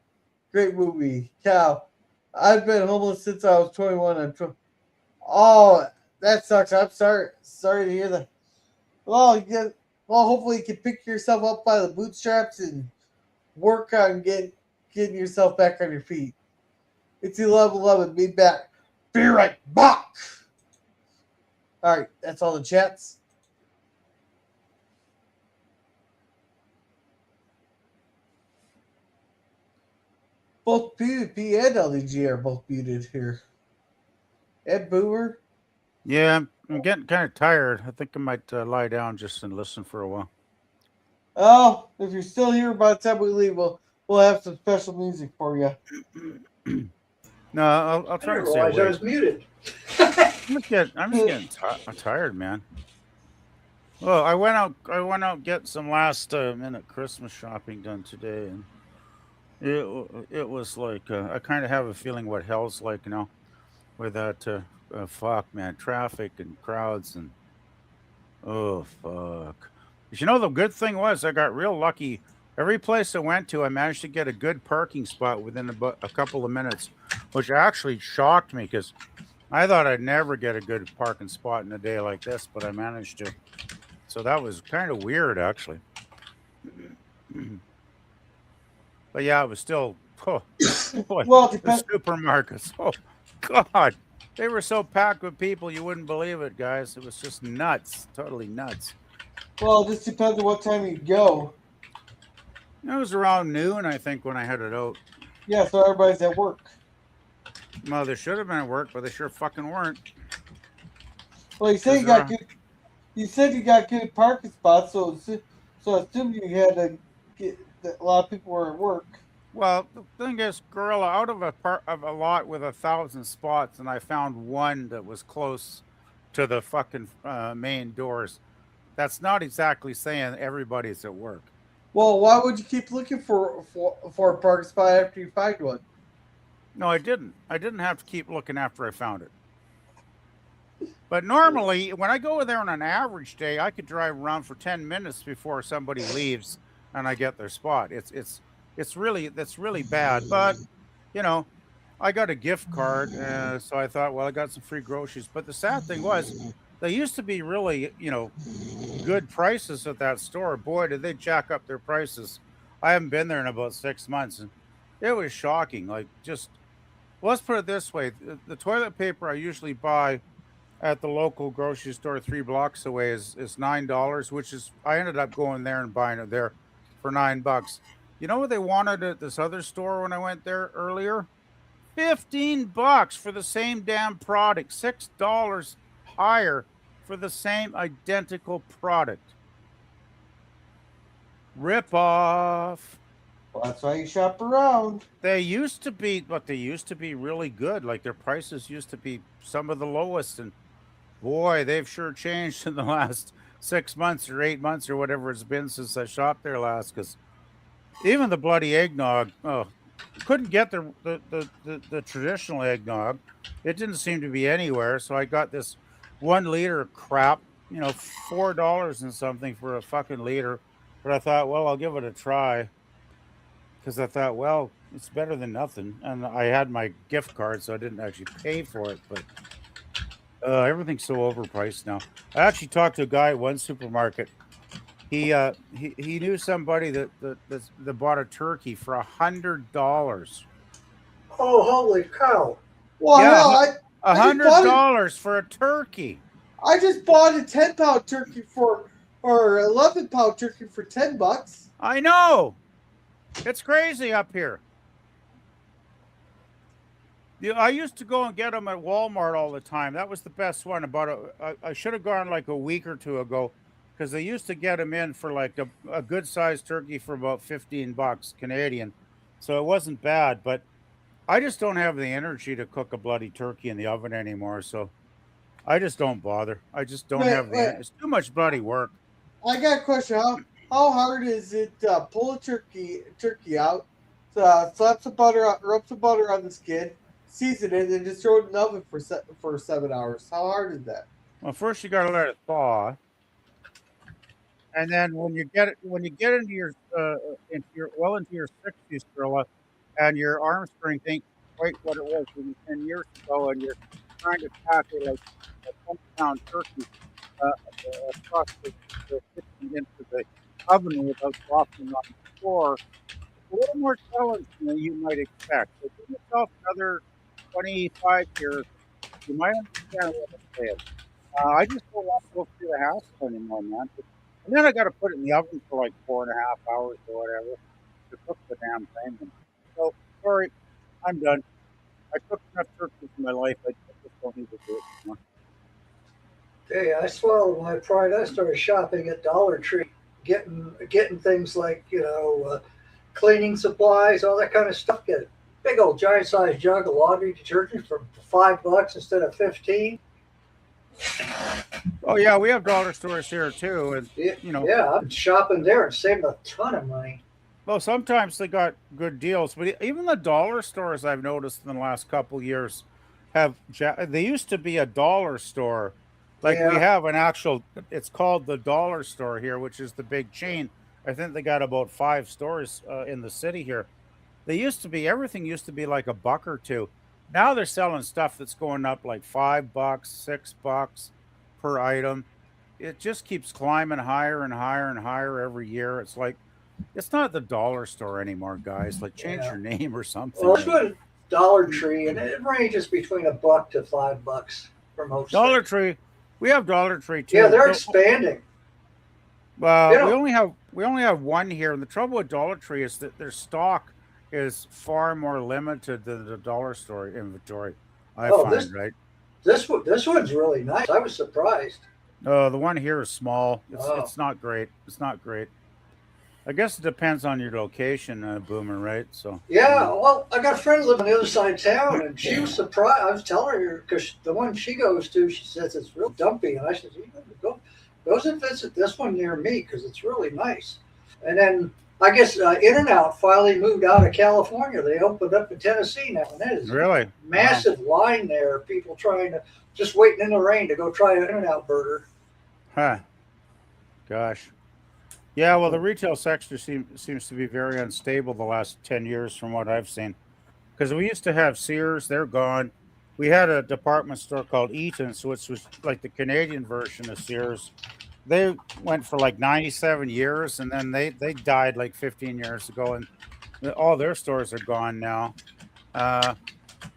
Great movie, Cow. I've been homeless since I was 21. Oh, that sucks. I'm sorry to hear that. Well, hopefully you can pick yourself up by the bootstraps and work on getting yourself back on your feet. It's 11:11. Be back. Be right back. All right, that's all the chats. Both PvP and LDG are both muted here. Ed Boomer. Yeah, I'm getting kind of tired. I think I might lie down just and listen for a while. Oh, if you're still here by the time we leave, we'll have some special music for you. No, I'll try to stay awake. I was muted. I'm just getting tired, man. Well, I went out get some last minute Christmas shopping done today, and it was like I kind of have a feeling what hell's like now, with that fuck, man, traffic and crowds and oh fuck. You know, the good thing was I got real lucky. Every place I went to, I managed to get a good parking spot within about a couple of minutes, which actually shocked me because I thought I'd never get a good parking spot in a day like this, but I managed to. So that was kind of weird, actually. But yeah, it was still. Oh, boy, Well, the supermarkets. Oh God, they were so packed with people you wouldn't believe it, guys. It was just nuts, totally nuts. Well, it just depends on what time you go. It was around noon, I think, when I headed out. Yeah, so everybody's at work. Well, they should have been at work, but they sure fucking weren't. Well, you said you got good. You said you got good parking spots, so I assume you had to get that a lot of people were at work. Well, the thing is, Gorilla, out of a lot with 1,000 spots, and I found one that was close to the fucking main doors. That's not exactly saying everybody's at work. Well, why would you keep looking for a parking spot after you find one? No, I didn't. I didn't have to keep looking after I found it. But normally, when I go there on an average day, I could drive around for 10 minutes before somebody leaves and I get their spot. That's really bad. But you know, I got a gift card, so I thought, well, I got some free groceries. But the sad thing was, they used to be really, good prices at that store. Boy, did they jack up their prices. I haven't been there in about 6 months, and it was shocking. Like, just let's put it this way: the toilet paper I usually buy at the local grocery store 3 blocks away is $9, which is I ended up going there and buying it there for $9. You know what they wanted at this other store when I went there earlier? $15 for the same damn product, $6 higher for the same identical product. Rip off. Well, that's why you shop around. They used to be, but they used to be really good. Like their prices used to be some of the lowest, and boy, they've sure changed in the last 6 months or 8 months or whatever it's been since I shopped there last. Because even the bloody eggnog, oh, couldn't get the traditional eggnog. It didn't seem to be anywhere. So I got this 1 liter of crap, $4 and something for a fucking liter. But I thought, well, I'll give it a try because I thought, well, it's better than nothing. And I had my gift card, so I didn't actually pay for it. But everything's so overpriced now. I actually talked to a guy at one supermarket. He knew somebody that bought a turkey for $100. Oh, holy cow! Well, Yeah, hell, $100 for a turkey. I just bought a 10-pound turkey or 11-pound turkey for $10. I know. It's crazy up here. Yeah, I used to go and get them at Walmart all the time. That was the best one. I should have gone like a week or two ago because they used to get them in for like a good sized turkey for about $15 Canadian. So it wasn't bad, but I just don't have the energy to cook a bloody turkey in the oven anymore. So I just don't bother. I just don't have the. It's too much bloody work. I got a question. How hard is it to pull a turkey out, slap some butter, rub some butter on the skin, season it, and just throw it in the oven for 7 hours? How hard is that? Well, first you got to let it thaw, and then when you get into your 60s, Gorilla, and your arm strength ain't quite what it was 10 years ago, and you're trying to tackle like a 10-pound turkey across the kitchen into the oven without dropping on the floor. It's a little more challenging than you might expect. So give yourself another 25 years. You might understand what I'm saying. I just don't want to go through the house anymore, man. And then I got to put it in the oven for like 4.5 hours or whatever to cook the damn thing. And so, sorry, I'm done. I cooked enough turkeys in my life. I just don't need to do it anymore. Hey, I swallowed my pride. I started shopping at Dollar Tree, getting things like cleaning supplies, all that kind of stuff. Get a big old giant sized jug of laundry detergent for $5 instead of 15. Oh yeah, we have dollar stores here too, and Yeah, I'm shopping there and saving a ton of money. well, sometimes they got good deals, but even the dollar stores I've noticed in the last couple years they used to be a dollar store. Like we Yeah. have an actual, it's called the dollar store here, which is the big chain. I think they got about 5 stores in the city here. Everything used to be like $1 or $2. Now they're selling stuff that's going up like $5, $6 per item. It just keeps climbing higher and higher and higher every year. It's like, it's not the dollar store anymore, guys. Like, change Yeah. your name or something. Well, let's go to Dollar Tree, and it ranges between $1 to $5 for most Dollar things. Tree, we have Dollar Tree too. Yeah, they're expanding. Well, You know- we only have one here, and the trouble with Dollar Tree is that their stock is far more limited than the dollar store inventory. I Oh, find this- right. This one's really nice. I was surprised. The one here is small. Oh. It's not great. It's not great. I guess it depends on your location, Boomer, right? So Yeah, well, I got a friend living on the other side of town, and she was surprised. I was telling her because the one she goes to, she says it's real dumpy, and I said, "You go and visit this one near me because it's really nice." And then I guess In-N-Out finally moved out of California. They opened up in Tennessee now, and that is really massive line there. People just waiting in the rain to go try an In-N-Out burger. Huh. Gosh. Yeah, well, the retail sector seems to be very unstable the last 10 years from what I've seen. because we used to have Sears. They're gone. We had a department store called Eaton's, which was like the Canadian version of Sears. They went for like 97 years, and then they died like 15 years ago, and all their stores are gone now. Uh,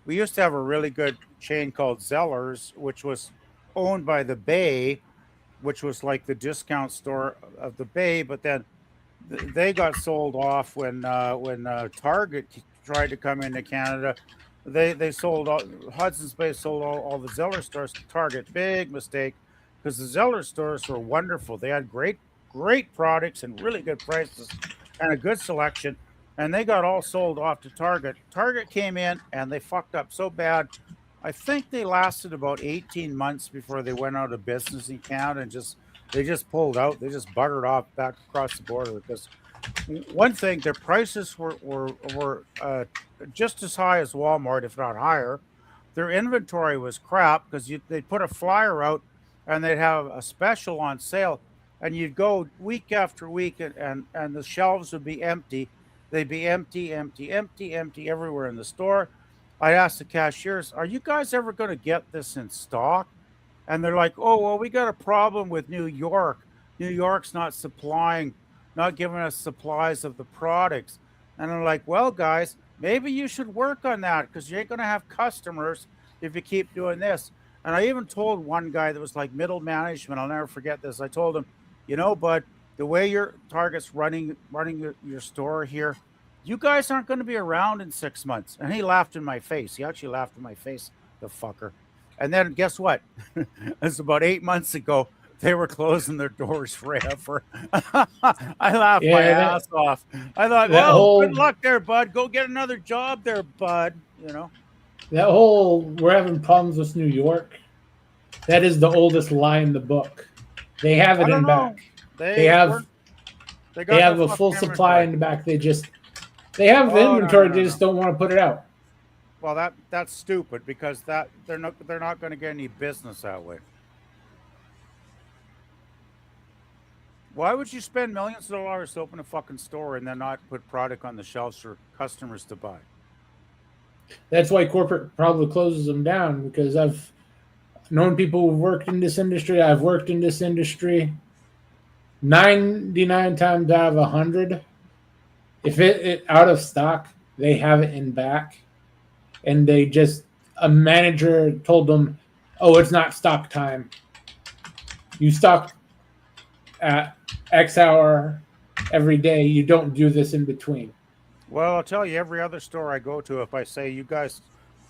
we used to have a really good chain called Zellers, which was owned by the Bay, which was like the discount store of the Bay, but then they got sold off when Target tried to come into Canada. They sold all Hudson's Bay sold all the Zeller stores to Target. Big mistake because the Zeller stores were wonderful. They had great products and really good prices and a good selection. And they got all sold off to Target. Target came in and they fucked up so bad. I think they lasted about 18 months before they went out of business in Canada and they just pulled out. They just buggered off back across the border because one thing, their prices were just as high as Walmart, if not higher. Their inventory was crap because they'd put a flyer out and they'd have a special on sale, and you'd go week after week, and the shelves would be empty. They'd be empty, empty, empty, empty everywhere in the store. I'd ask the cashiers, "Are you guys ever going to get this in stock?" And they're like, "Oh, well, we got a problem with New York. New York's not giving us supplies of the products." And I'm like, "Well, guys, maybe you should work on that because you ain't going to have customers if you keep doing this." And I even told one guy that was like middle management, I'll never forget this. I told him, bud, the way your Target's running your store here, you guys aren't going to be around in 6 months. And he laughed in my face. He actually laughed in my face, the fucker. And then guess what? It's about 8 months ago. They were closing their doors forever. I laughed my ass off. I thought, good luck there, bud. Go get another job there, bud. That whole we're having problems with New York, that is the oldest lie in the book. They have it in back. They have a full supply in the back. They have the inventory. They just don't want to put it out. Well, that's stupid because they're not going to get any business that way. Why would you spend millions of dollars to open a fucking store and then not put product on the shelves for customers to buy? That's why corporate probably closes them down, because I've known people who've worked in this industry. I've worked in this industry. 99 times out of 100, if it out of stock, they have it in back. And a manager told them, "Oh, it's not stock time. You stock at X hour every day. You don't do this in between." Well, I'll tell you, every other store I go to, if I say, "You guys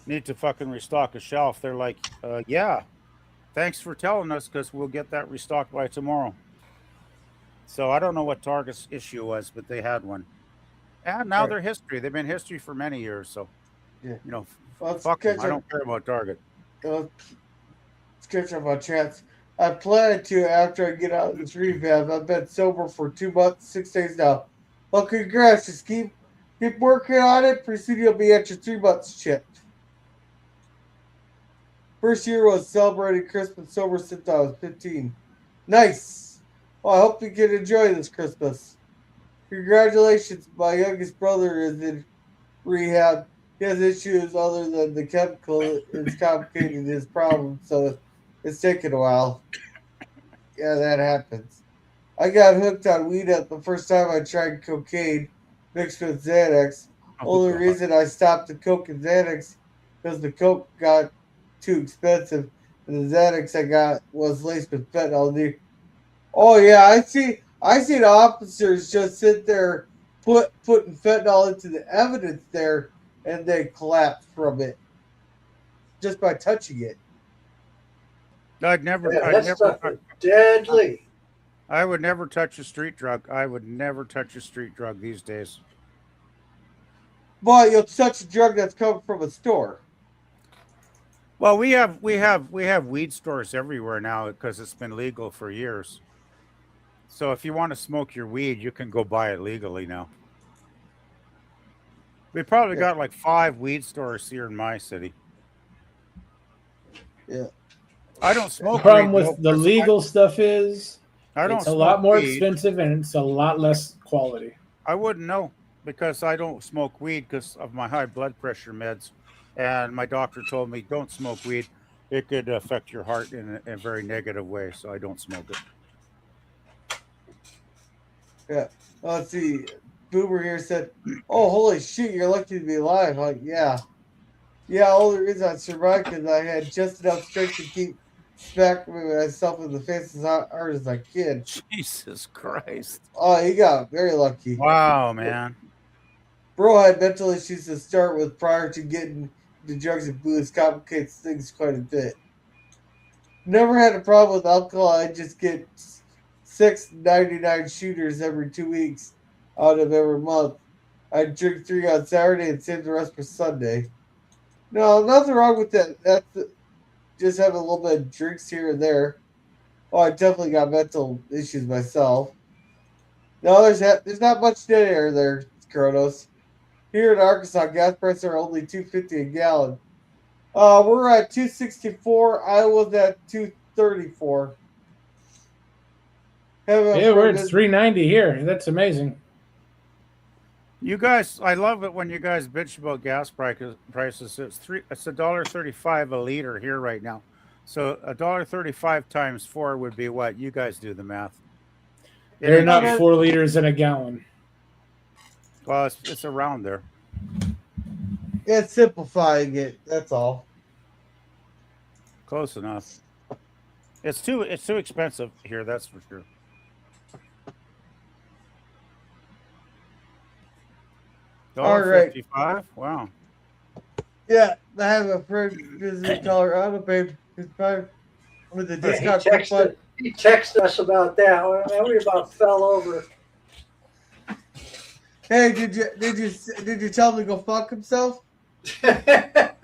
need to fucking restock a shelf," they're like, "Yeah, thanks for telling us because we'll get that restocked by tomorrow." So I don't know what Target's issue was, but they had one. And now they're history. They've been history for many years. So, fuck them. I don't care about Target. Let's catch up on chats. I plan to after I get out of this rehab. I've been sober for 2 months, 6 days now. Well, congrats. Just keep working on it. Pretty soon you'll be at your 3 months chipped. First year was celebrating Christmas sober since I was 15. Nice. Well, I hope you can enjoy this Christmas. Congratulations. My youngest brother is in rehab. He has issues other than the chemical. It's complicating his problem, so it's taking a while. Yeah, that happens. I got hooked on weed at the first time I tried cocaine mixed with Xanax. Only reason I stopped the coke and Xanax because the coke got too expensive, and the Xanax I got was laced with fentanyl. Oh yeah, I see the officers just sit there putting fentanyl into the evidence there, and they collapse from it just by touching it. I'd never deadly. I would never touch a street drug. I would never touch a street drug these days. But you'll touch a drug that's coming from a store. Well, we have weed stores everywhere now because it's been legal for years. So if you want to smoke your weed, you can go buy it legally now. We probably got like 5 weed stores here in my city. Yeah. I don't smoke. The problem with the legal stuff is it's a lot more expensive and it's a lot less quality. I wouldn't know. because I don't smoke weed because of my high blood pressure meds, and my doctor told me don't smoke weed. It could affect your heart in a very negative way, so I don't smoke it. Yeah. Let's see. Boomer here said, "Oh, holy shit! You're lucky to be alive." Like, yeah, yeah. All the reason I survived because I had just enough strength to keep smacking myself in the face as hard as I could. Jesus Christ! Oh, he got very lucky. Wow, man. Bro had mental issues to start with prior to getting the drugs and booze. Complicates things quite a bit. Never had a problem with alcohol. I just get 6.99 shooters every 2 weeks out of every month. I drink 3 on Saturday and save the rest for Sunday. No, nothing wrong with that. Just having a little bit of drinks here and there. Oh, I definitely got mental issues myself. No, there's not much dead air there, Kronos. Here in Arkansas, gas prices are only $2.50 a gallon. We're at 264. Iowa's at 234. Yeah, we're at 390 here. That's amazing. You guys, I love it when you guys bitch about gas prices. It's $1.35 a liter here right now. So $1.35 times 4 would be what? You guys do the math. They're not 4 liters in a gallon. Well, it's around there. It's simplifying it. That's all. Close enough. It's too expensive here. That's for sure. All right. $1.55? Wow. Yeah, I have a friend visiting Colorado, babe. With the discount coupon. He texted us about that. We about fell over. Hey, did you tell him to go fuck himself? Man,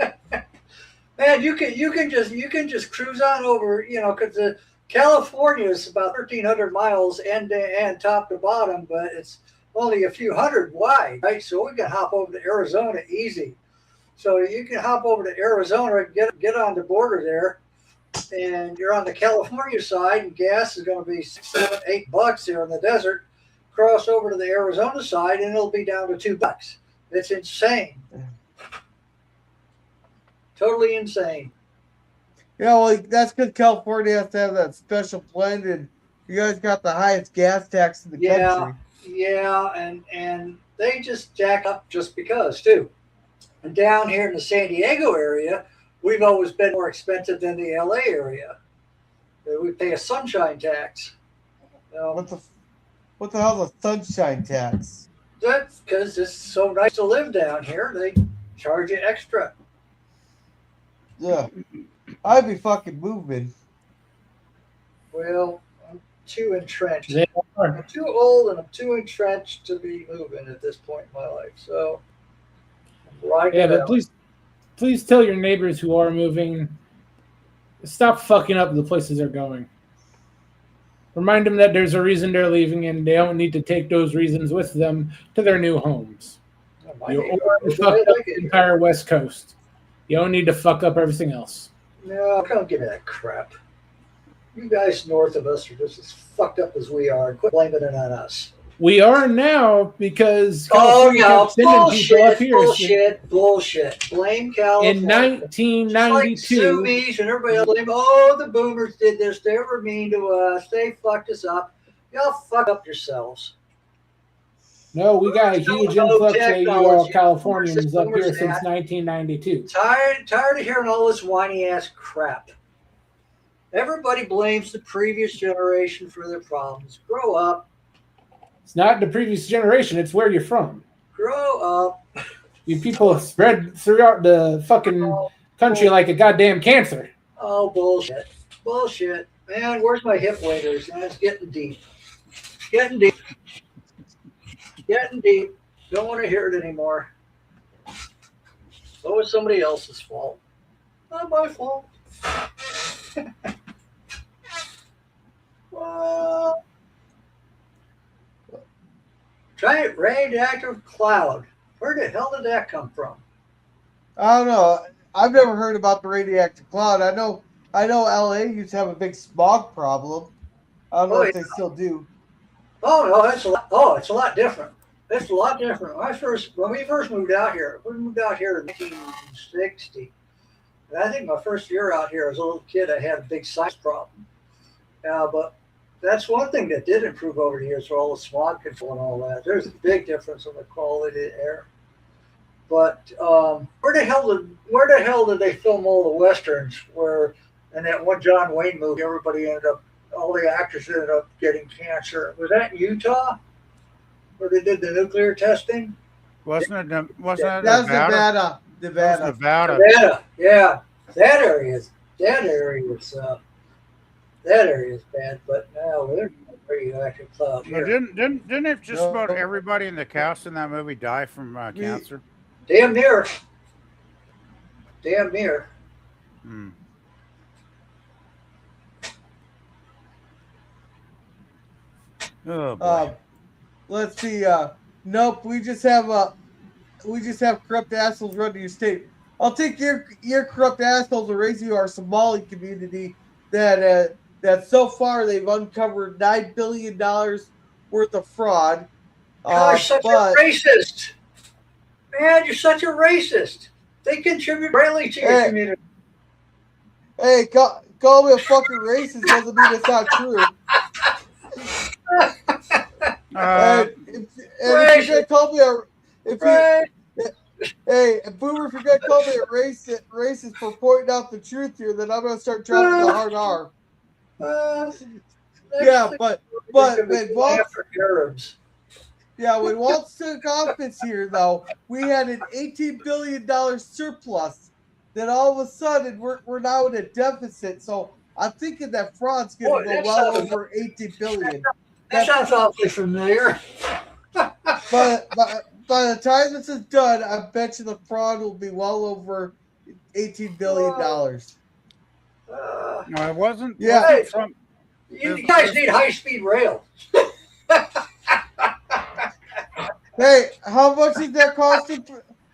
you can just cruise on over, because California is about 1,300 miles end to end, top to bottom, but it's only a few hundred wide, right? So we can hop over to Arizona easy. So you can hop over to Arizona, get on the border there, and you're on the California side, and gas is going to be $7, $8 here in the desert. Cross over to the Arizona side, and it'll be down to $2. It's insane. Totally insane. Yeah, well, that's because California has to have that special blend, and you guys got the highest gas tax in the country. Yeah, and they just jack up just because, too. And down here in the San Diego area, we've always been more expensive than the LA area. We pay a sunshine tax. What the hell's a sunshine tax? That's because it's so nice to live down here. They charge you extra. Yeah, I'd be fucking moving. Well, I'm too entrenched. They are. I'm too old and I'm too entrenched to be moving at this point in my life. So, yeah, but please tell your neighbors who are moving, stop fucking up the places they're going. Remind them that there's a reason they're leaving, and they don't need to take those reasons with them to their new homes. You already fucked up the entire West Coast. You don't need to fuck up everything else. No, don't give me that crap. You guys north of us are just as fucked up as we are. Quit blaming it on us. We are now because Bullshit. Blame California. In 1992, like and everybody else blame, oh, the boomers did this. They were mean to us. They fucked us up. Y'all fuck up yourselves. No, we got a huge influx of Californians up here since 1992. Tired of hearing all this whiny ass crap. Everybody blames the previous generation for their problems. Grow up. It's not the previous generation. It's where you're from. Grow up. You people spread throughout the fucking country like a goddamn cancer. Oh, bullshit. Bullshit. Man, where's my hip waders? Man, it's getting deep. Getting deep. Don't want to hear it anymore. So it's somebody else's fault. Not my fault. Well, giant radioactive cloud. Where the hell did that come from? I don't know. I've never heard about the radioactive cloud. I know LA used to have a big smog problem. I don't know if they still do. Oh no, it's a lot different. It's a lot different. When we first moved out here, we moved out here in 1960. And I think my first year out here as a little kid, I had a big sinus problem. But that's one thing that did improve over the years for all the smog control and all that. There's a big difference in the quality of the air. But where the hell did they film all the westerns? And that one John Wayne movie, all the actors ended up getting cancer. Was that in Utah, where they did the nuclear testing? Wasn't it That's Nevada? Nevada. Nevada, yeah. That area is bad. But now they're radioactive cloud But here. didn't it just about everybody in the cast in that movie die from cancer? Damn near. Hmm. Oh boy. Let's see. Nope. We just have corrupt assholes running your state. I'll take your corrupt assholes and raise you our Somali community that so far they've uncovered $9 billion worth of fraud. Gosh, such a racist. Man, you're such a racist. They contribute greatly to your community. Hey, call me a fucking racist doesn't mean it's not true. If you're gonna call me Boomer, if you're gonna call me a racist for pointing out the truth here, then I'm gonna start dropping the hard R. When Walt took office here, though, we had an $18 billion surplus. Then all of a sudden, we're now in a deficit. So I'm thinking that fraud's going to go well over $18 billion. That sounds awfully familiar. But by the time this is done, I bet you the fraud will be well over $18 billion. No, it wasn't. Yeah. You guys need high-speed rail. Hey, how much is that costing?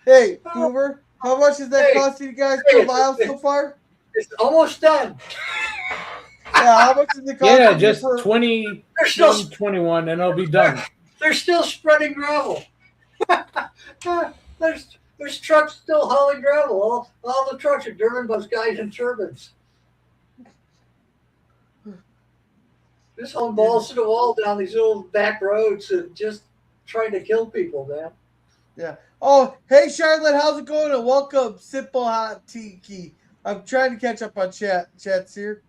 Hey, Boomer, how much is that costing you guys per mile so far? It's almost done. Yeah, how much is it costing? Yeah, just 21, and it'll be done. They're still spreading gravel. There's trucks still hauling gravel. All the trucks are driven by guys in turbines. Just hauling balls to the wall down these little back roads and just trying to kill people, man. Yeah. Oh, hey, Charlotte, how's it going? And welcome, Simple Hot Tiki. I'm trying to catch up on chats here.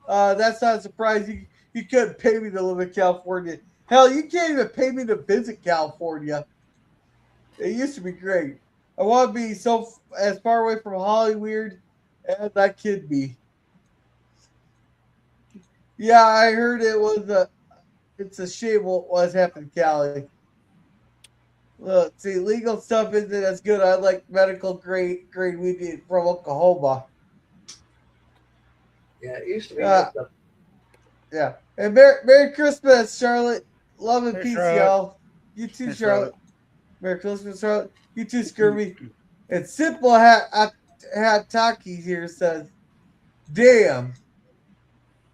That's not a surprise. You couldn't pay me to live in California. Hell, you can't even pay me to visit California. It used to be great. I want to be as far away from Hollywood as I could be. Yeah, I heard it's a shame what's happened to Cali. Look, see, legal stuff isn't as good. I like medical grade weed from Oklahoma. Yeah, it used to be. Yeah. And Merry Christmas, Charlotte. Love and peace, Charlotte. y'all. You too, Hey, Charlotte. Merry Christmas, Charlotte. You too, Scurvy. And Simple Hat Taki here says, damn.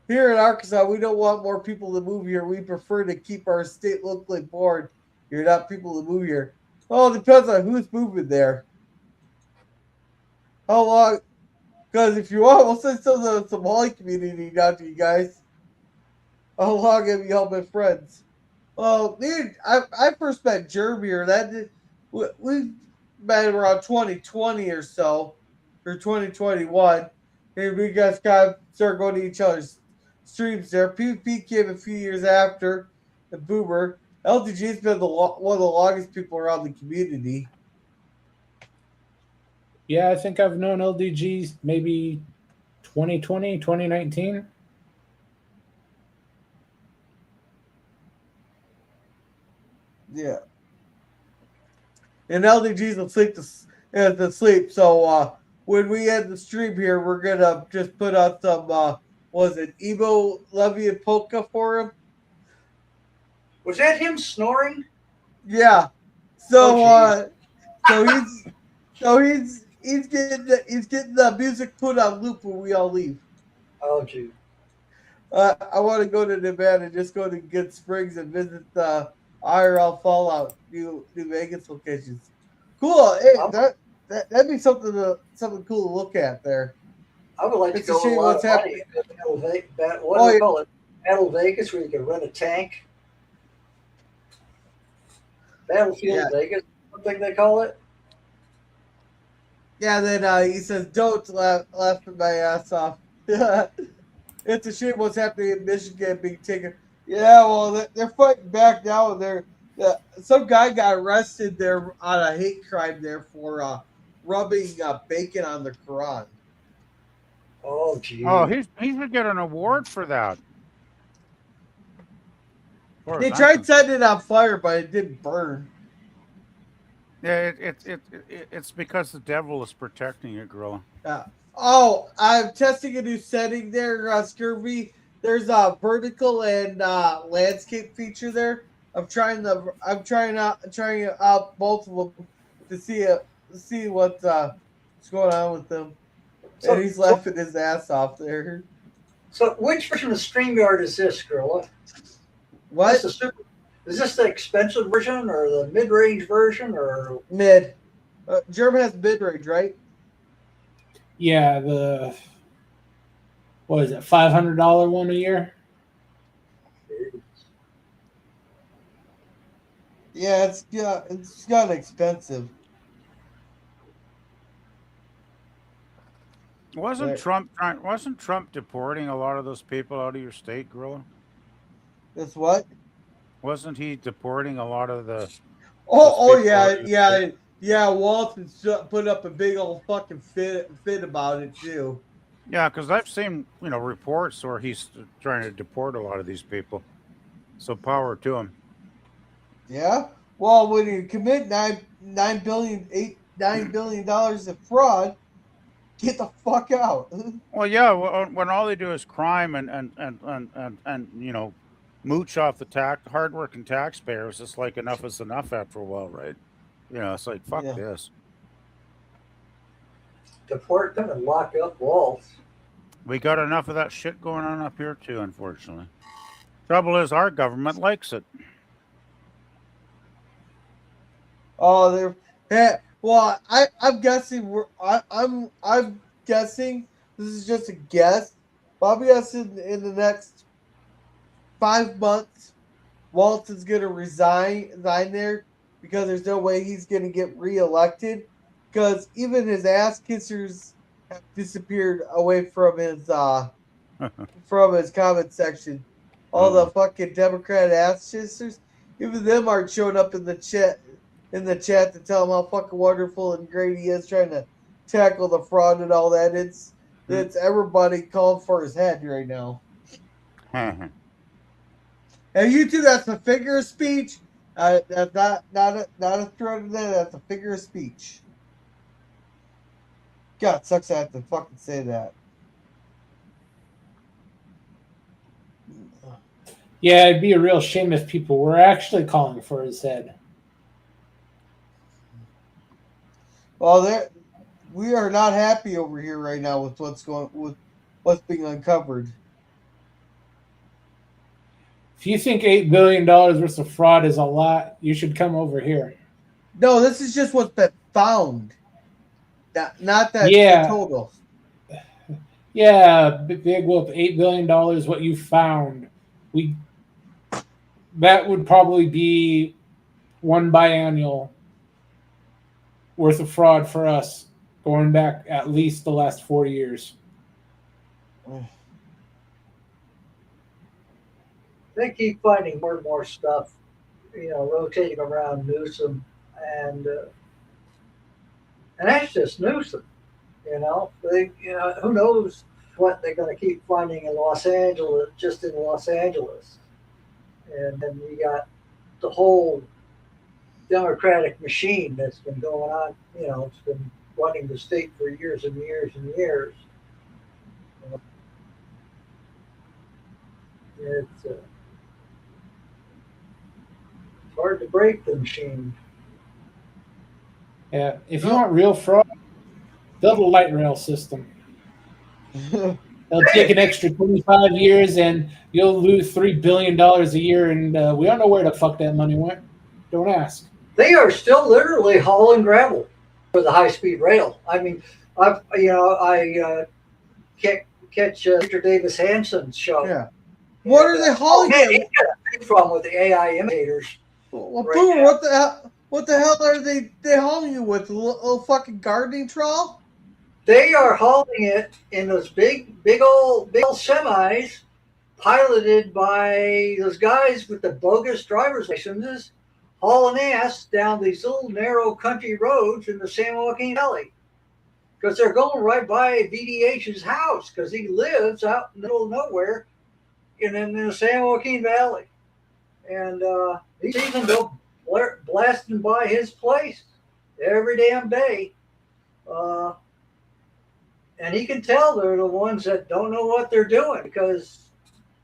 Here in Arkansas, we don't want more people to move here. We prefer to keep our state locally born. You're not people to move here. Well, it depends on who's moving there. How long? Because if you want, we'll send some of the Somali community down to you guys. How long have you all been friends? Well, dude, I first met Jeremy here. We met around 2020 or so, or 2021. And we guys kind of started going to each other's streams there. PvP came a few years after the Boomer. LTG's been one of the longest people around the community. Yeah, I think I've known LDG maybe 2020, 2019. Yeah. And LDG's will sleep. So when we end the stream here, we're gonna just put out some Emo Levy and Polka for him? Was that him snoring? Yeah. So he's getting the music put on loop when we all leave. Oh, gee. I want to go to Nevada, just go to Good Springs and visit the IRL Fallout New Vegas locations. Cool. Hey, that'd be something cool to look at there. I would like to It's a go with a shame lot what's of money. happening. What do they call it? Battle Vegas, where you can rent a tank. Battlefield Vegas, something they call it. Yeah, then he says, "Don't laugh my ass off." It's a shame what's happening in Michigan being taken. Yeah, well, they're fighting back now. Some guy got arrested there on a hate crime there for rubbing bacon on the Quran. Oh, gee. Oh, he should get an award for that. They tried setting it on fire, but it didn't burn. Yeah, it's because the devil is protecting you, Gorilla. Oh, I'm testing a new setting there, Scurvy. There's a vertical and landscape feature there. I'm trying out both of them to see what's going on with them. And he's laughing his ass off there. So, which version of StreamYard is this, Gorilla? What? Is this the expensive version or the mid-range version or mid? German has mid-range, right? Yeah, what is it, $500 one a year? Yeah, it's got expensive. Wasn't Trump deporting a lot of those people out of your state, Gorilla? That's what? Wasn't he deporting a lot of the? Yeah. Walton put up a big old fucking fit about it too. Yeah, because I've seen reports where he's trying to deport a lot of these people. So power to him. Yeah. Well, when you commit $9 billion of fraud, get the fuck out. Well, yeah. When all they do is crime and mooch off the hardworking taxpayers, it's like enough is enough after a while, right? It's like fuck this. Deport them and lock up Waltz. We got enough of that shit going on up here too, unfortunately. Trouble is, our government likes it. Oh, well, I'm guessing I'm guessing this is just a guess. But I'm guessing in the next 5 months, Waltz is gonna resign there because there's no way he's gonna get reelected. Because even his ass kissers have disappeared away from his comment section. All the fucking Democrat ass kissers, even them aren't showing up in the chat to tell him how fucking wonderful and great he is trying to tackle the fraud and all that. It's everybody calling for his head right now. And you two, that's a figure of speech. That's not a threat of that. That's a figure of speech. God, it sucks I have to fucking say that. Yeah, it'd be a real shame if people were actually calling for his head. Well, we are not happy over here right now with what's being uncovered. If you think $8 billion worth of fraud is a lot, you should come over here. No, this is just what's been found. Not that total. Yeah, big whoop, $8 billion, what you found. That would probably be one biannual worth of fraud for us, going back at least the last 4 years. They keep finding more and more stuff, rotating around Newsom, and that's just Newsom. Who knows what they're going to keep finding in Los Angeles, just in Los Angeles. And then you got the whole Democratic machine that's been going on, it's been running the state for years and years and years. It's hard to break the machine. Yeah, if you want real fraud, build a light rail system. It'll take an extra 25 years, and you'll lose $3 billion a year, and we don't know where the fuck that money went. Don't ask. They are still literally hauling gravel for the high-speed rail. I mean, I catch Victor Davis Hanson's show. Yeah. What are they hauling? He's got a big problem with the AI imitators. Well, right Boomer, now. what the hell are they hauling you with? A little fucking gardening trowel? They are hauling it in those big old semis, piloted by those guys with the bogus driver's licenses, hauling ass down these little narrow country roads in the San Joaquin Valley. Because they're going right by VDH's house, because he lives out in the middle of nowhere in the San Joaquin Valley. And these even go blasting by his place every damn day. And he can tell they're the ones that don't know what they're doing, because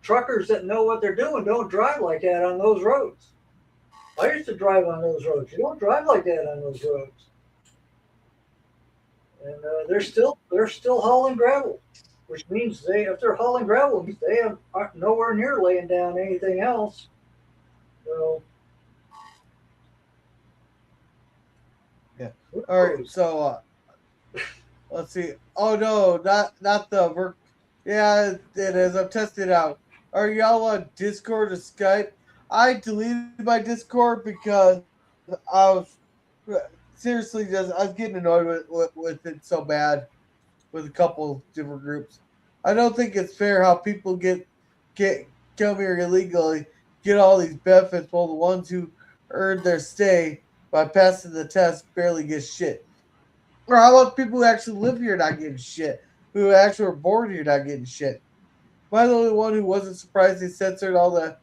truckers that know what they're doing don't drive like that on those roads. I used to drive on those roads. You don't drive like that on those roads. And they're still hauling gravel, which means if they're hauling gravel, they aren't nowhere near laying down anything else. So yeah. All right. So let's see. Oh no, not the work. Yeah, it is. I'm testing it out. Are y'all on Discord or Skype? I deleted my Discord because I was seriously I was getting annoyed with it so bad with a couple different groups. I don't think it's fair how people get come here illegally, get all these benefits, while the ones who earned their stay by passing the test barely get shit. Or how about people who actually live here not getting shit, who actually were born here not getting shit? Am I the only one who wasn't surprised they censored all the?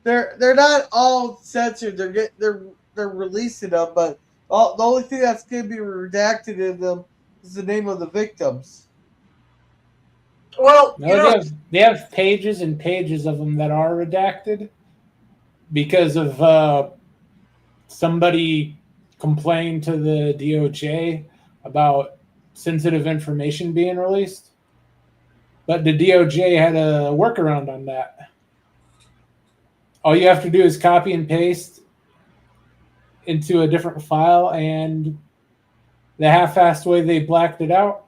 They're not all censored. They're releasing them, but the only thing that's going to be redacted in them is the name of the victims. Well, no, they have pages and pages of them that are redacted because of somebody complained to the DOJ about sensitive information being released. But the DOJ had a workaround on that. All you have to do is copy and paste into a different file, and the half-assed way they blacked it out,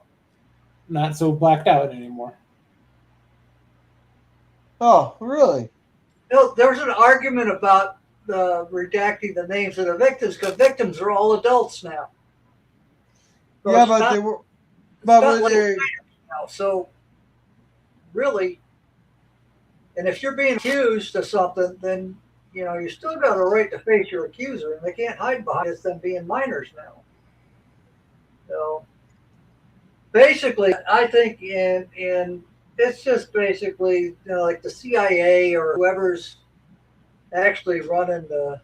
not so blacked out anymore. Oh, really? There was an argument about redacting the names of the victims, because victims are all adults now. So yeah, but they were. But when they now, so really, and if you're being accused of something, then you still got a right to face your accuser, and they can't hide behind it, them being minors now. So basically, I think in it's just basically like the CIA or whoever's actually running the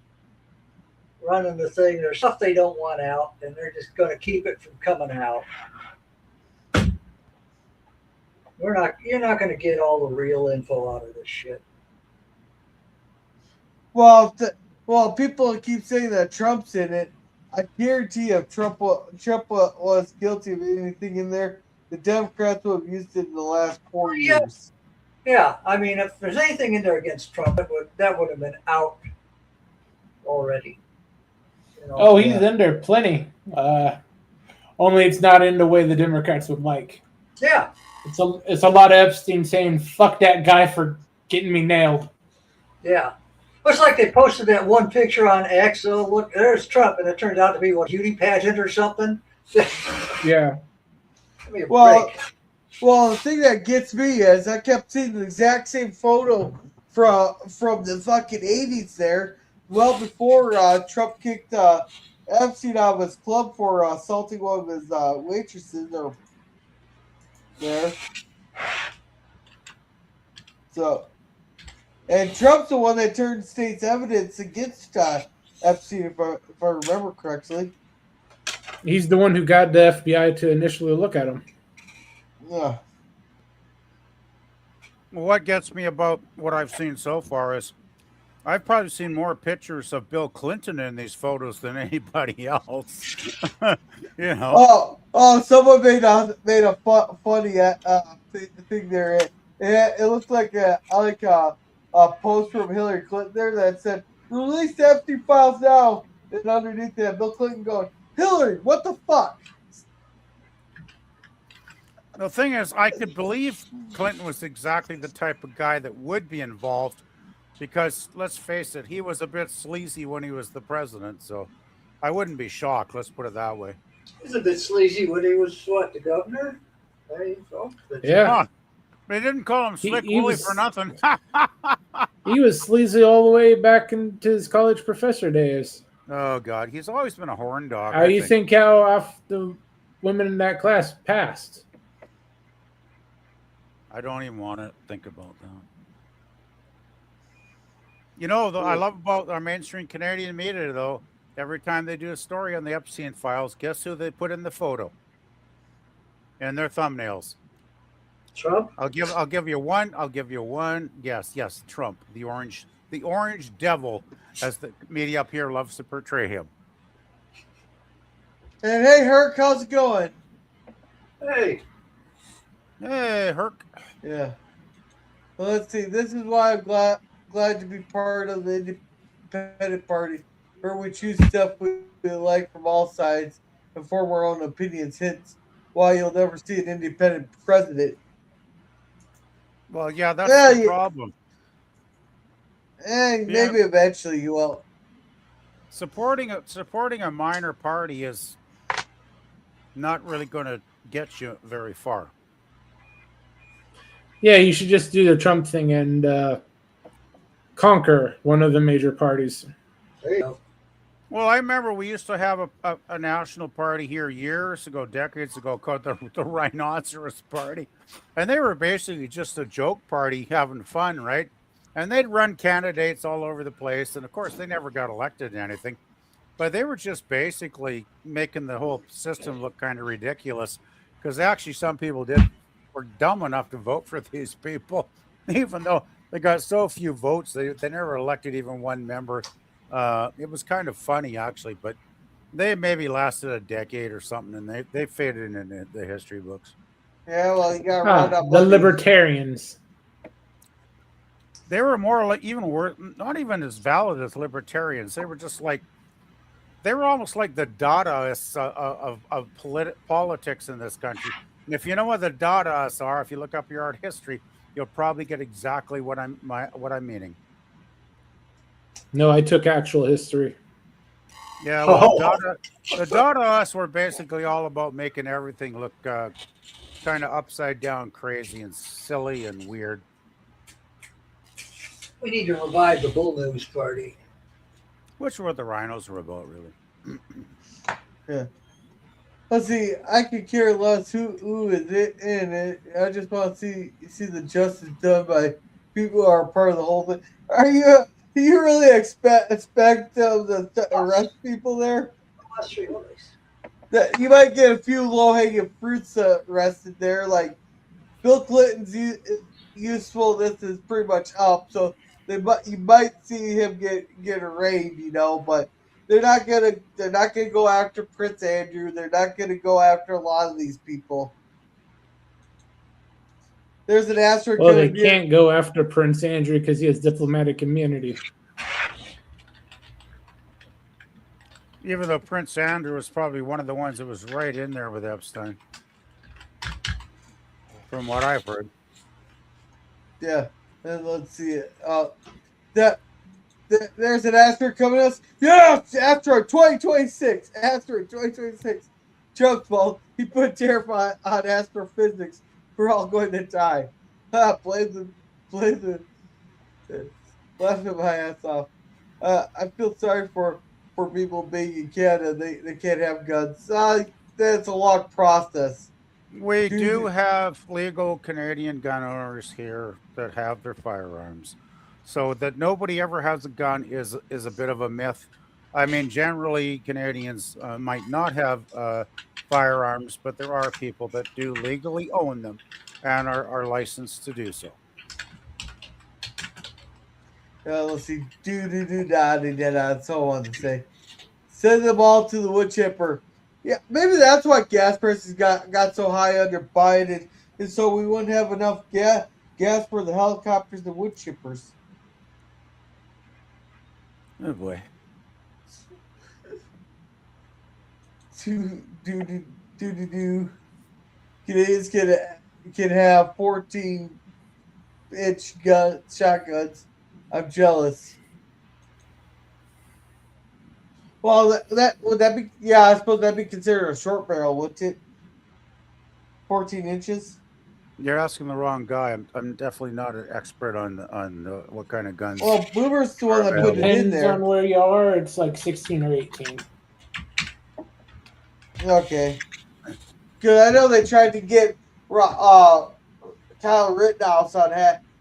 thing. There's stuff they don't want out, and they're just going to keep it from coming out. You're not going to get all the real info out of this shit. Well, people keep saying that Trump's in it. I guarantee if Trump was guilty of anything in there, the Democrats would have used it in the last 4 years. Yeah, I mean, if there's anything in there against Trump, that would have been out already. Oh, he's in there plenty. Only it's not in the way the Democrats would like. Yeah. It's a lot of Epstein saying, fuck that guy for getting me nailed. Yeah. It's like they posted that one picture on X. Oh, look, there's Trump. And it turned out to be a beauty pageant or something. Yeah. Well, the thing that gets me is I kept seeing the exact same photo from the fucking 80s there, well before Trump kicked Epstein out of his club for assaulting one of his waitresses or there. So, and Trump's the one that turned state's evidence against Epstein, if I remember correctly. He's the one who got the FBI to initially look at him. Yeah. Well, what gets me about what I've seen so far is I've probably seen more pictures of Bill Clinton in these photos than anybody else. Oh, Oh, someone made a funny thing there. It looked like a post from Hillary Clinton there that said release the empty files now, and underneath that Bill Clinton going, Hillary, what the fuck? The thing is, I could believe Clinton was exactly the type of guy that would be involved because let's face it, he was a bit sleazy when he was the president. So I wouldn't be shocked. Let's put it that way. He's a bit sleazy when he was what, the governor? There you go. Yeah. Huh. They didn't call him Slick he Willie was- for nothing. He was sleazy all the way back into his college professor days. Oh God, he's always been a horn dog. How do you think how off the women in that class passed? I don't even want to think about that. You know, I love about our mainstream Canadian media, though. Every time they do a story on the Epstein files, guess who they put in the photo? In their thumbnails. Trump? I'll give you one. I'll give you one. Yes, Trump, the orange devil, as the media up here loves to portray him. And hey, Herc, how's it going? Hey. Hey, Herc. Yeah. Well, let's see. This is why I'm glad to be part of the independent party, where we choose stuff we like from all sides and form our own opinions. Hence, why you'll never see an independent president. Well, yeah, that's the problem. And maybe eventually you will. Supporting a minor party is not really going to get you very far. Yeah, you should just do the Trump thing and conquer one of the major parties. There you go. Well, I remember we used to have a national party here years ago, decades ago, called the Rhinoceros Party. And they were basically just a joke party having fun, right? And they'd run candidates all over the place. And of course, they never got elected to anything. But they were just basically making the whole system look kind of ridiculous. Because actually, some people were dumb enough to vote for these people, even though they got so few votes. They never elected even one member. It was kind of funny, actually, but they maybe lasted a decade or something, and they faded in the history books. Yeah, well, you got to round up the libertarians. They were more like not even as valid as libertarians. They were just like, they were almost like the Dadaists of politics in this country. And if you know what the Dadaists are, if you look up your art history, you'll probably get exactly what I'm meaning. No, I took actual history. Yeah, well, the Dadaists were basically all about making everything look kind of upside down, crazy, and silly and weird. We need to revive the Bull News Party. Which what the rhinos were about, really. Yeah. Let's see. I could care less who is in it. I just want to see the justice done by people who are part of the whole thing. Do you really expect them to arrest people there? That you might get a few low hanging fruits arrested there. Like Bill Clinton's usefulness is pretty much up, so you might see him get arraigned, but they're not gonna go after Prince Andrew. They're not gonna go after a lot of these people. There's an asterisk. Well, they can't go after Prince Andrew because he has diplomatic immunity. Even though Prince Andrew was probably one of the ones that was right in there with Epstein, from what I've heard. Yeah, and let's see it. There's an asterisk coming us. Yeah, asteroid 2026. Asteroid 2026. Trump's fault. He put tariff on astrophysics. We're all going to die. Laughing my ass off. I feel sorry for people being in Canada. They can't have guns. That's a long process. We do have legal Canadian gun owners here that have their firearms. So that nobody ever has a gun is a bit of a myth. I mean, generally Canadians might not have firearms, but there are people that do legally own them and are licensed to do so. Let's see. Da, and so on to say. Send them all to the wood chipper. Yeah, maybe that's why gas prices got so high under Biden, and so we wouldn't have enough gas for the helicopters and wood chippers. Oh boy. Do. Canadians can have 14-inch shotguns. I'm jealous. Well, that would that be? Yeah, I suppose that'd be considered a short barrel, wouldn't it? 14 inches. You're asking the wrong guy. I'm definitely not an expert on what kind of guns Well, Boomer's the are one that put it available. in Depends on there. where you are. It's like 16 or 18. Okay, because I know they tried to get Kyle Rittenhouse on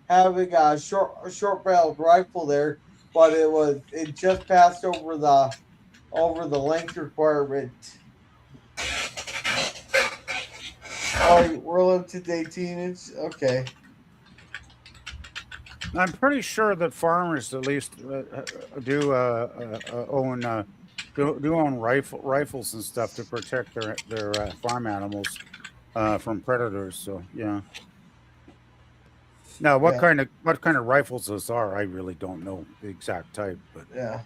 having a short barreled rifle there, but it just passed over the length requirement. Oh, we're limited to 18-inch. Okay. I'm pretty sure that farmers at least do own do own rifles and stuff to protect their farm animals from predators. So yeah. Now, Yeah. what kind of rifles those are, I really don't know the exact type, but Yeah.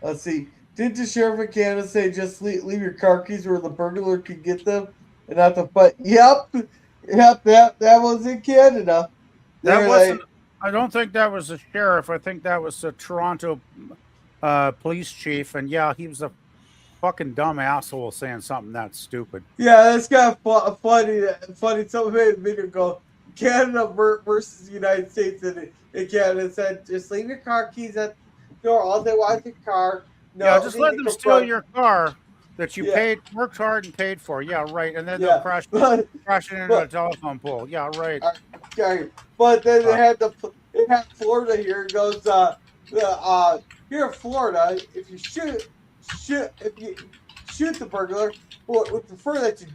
Let's see. Did the sheriff of Canada say just leave your car keys where the burglar could get them and not the fight? Yep. Yep. That was in Canada. that There wasn't. they. I don't think that was the sheriff. I think that was the Toronto police chief, and yeah, he was a fucking dumb asshole saying something that stupid. Yeah, that's kind of funny. Funny. Someone made a video go Canada versus the United States, and in Canada said just leave your car keys at the door. All they want is your car. Yeah, No just need let to them steal confront. your car that you Yeah. worked hard and paid for. Yeah, right. And then they'll Yeah. crash it into a But telephone pole. Yeah, right. Okay, but then Uh, they had Florida here. It goes the here in Florida, if you if you shoot the burglar, what we prefer that you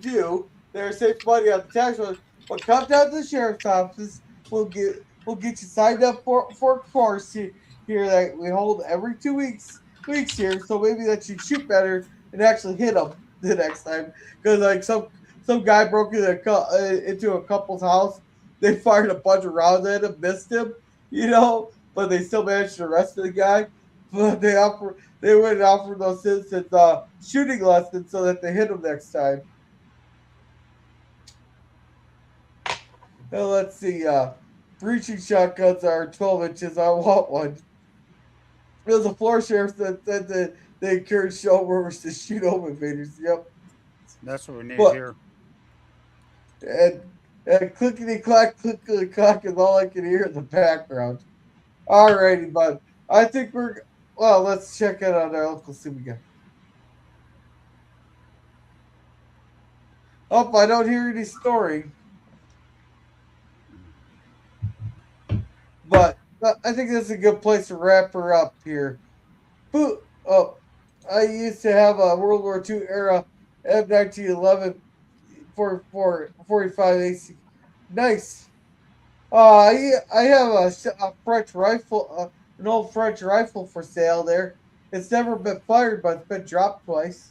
do there save money on the tax one. But come down to the sheriff's office. We'll get you signed up for a course here that we hold every 2 weeks here. So maybe that you shoot better and actually hit them the next time. Because like some guy broke into a couple's house. They fired a bunch of rounds at him, missed him, but they still managed to arrest the guy. But they went and offered those citizens shooting lessons so that they hit him next time. Now let's see. Breaching shotguns are 12 inches. I want one. There's a floor sheriff that said that they encourage showroomers to shoot home invaders. Yep. that's what we need But here. and clickety clack is all I can hear in the background. Alrighty, bud. I think let's check it out our local see we got. Oh, I don't hear any story. But I think that's a good place to wrap her up here. Oh, I used to have a World War II era F-1911 for 45 AC. Nice. I have a French rifle, an old French rifle for sale there. It's never been fired, but it's been dropped twice.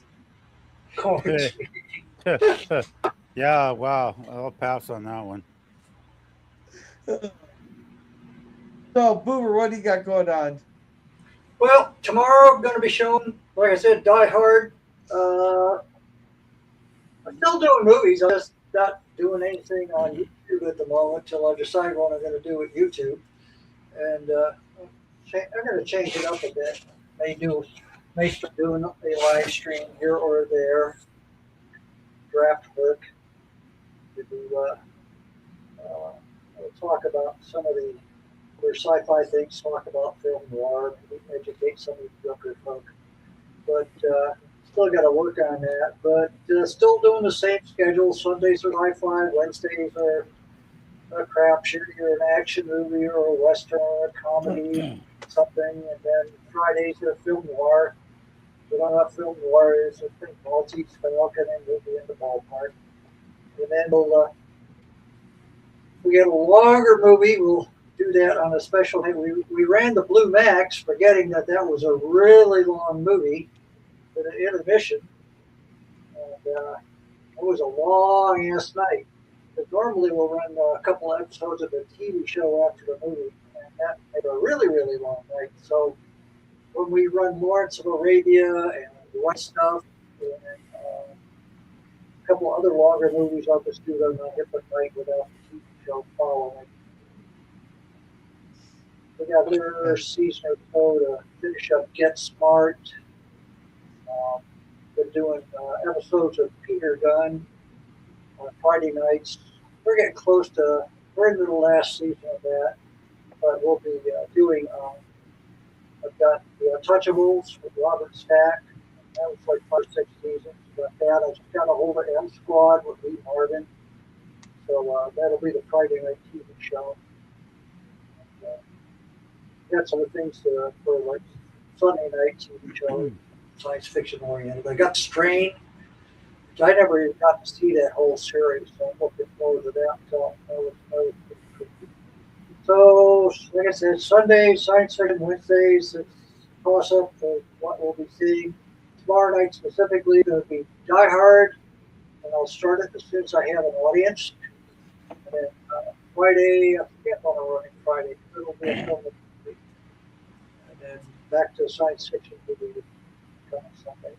Oh, Yeah, wow. I'll pass on that one. So, Boomer, what do you got going on? well, tomorrow I'm going to be showing, like I said, Die Hard. I'm still doing movies. I'm just not doing anything on YouTube at the moment till I decide what I'm going to do with YouTube. And I'm going to change it up a bit. May start doing a live stream here or there. Draft work to do. We'll talk about some of the other sci-fi things. Talk about film noir. Maybe educate some of the younger folk. But still got to work on that. But still doing the same schedule. Sundays are hi-fi. Wednesdays are a crapshoot, or an action movie, or a western, or a comedy, something. And then Fridays are film noir. We don't have film noir is. I think Maltese Falcon and we'll be in the ballpark. And then we get a longer movie. We'll do that on a special. We ran the Blue Max, forgetting that was a really long movie with an intermission. it was a long ass night. But normally we'll run a couple of episodes of a TV show after the movie, and that made a really, really long night. So when we run Lawrence of Arabia and White Stuff and a couple of other longer movies, I'll just do them on a different night without the TV show following. We got another season or so to finish up Get Smart. Been doing episodes of Peter Gunn on Friday nights. We're getting close to, we're into the last season of that, but we'll be doing, I've got The Untouchables with Robert Stack. That was like 5 or 6 seasons. Got that. I just got a hold of M Squad with Lee Marvin. So that'll be the Friday night TV show. Got some of the things for like Sunday night TV show, science fiction oriented. I got Strain, which I never even got to see that whole series, so I'm looking forward to that. So that was pretty cool. So, like I said, Sunday, science fiction, Wednesdays, it's toss up for what we'll be seeing. Tomorrow night specifically, it'll be Die Hard, and I'll start it as soon as I have an audience. And then Friday, I forget what I'm running Friday. It'll be a film. And then back to science fiction movie coming Sunday.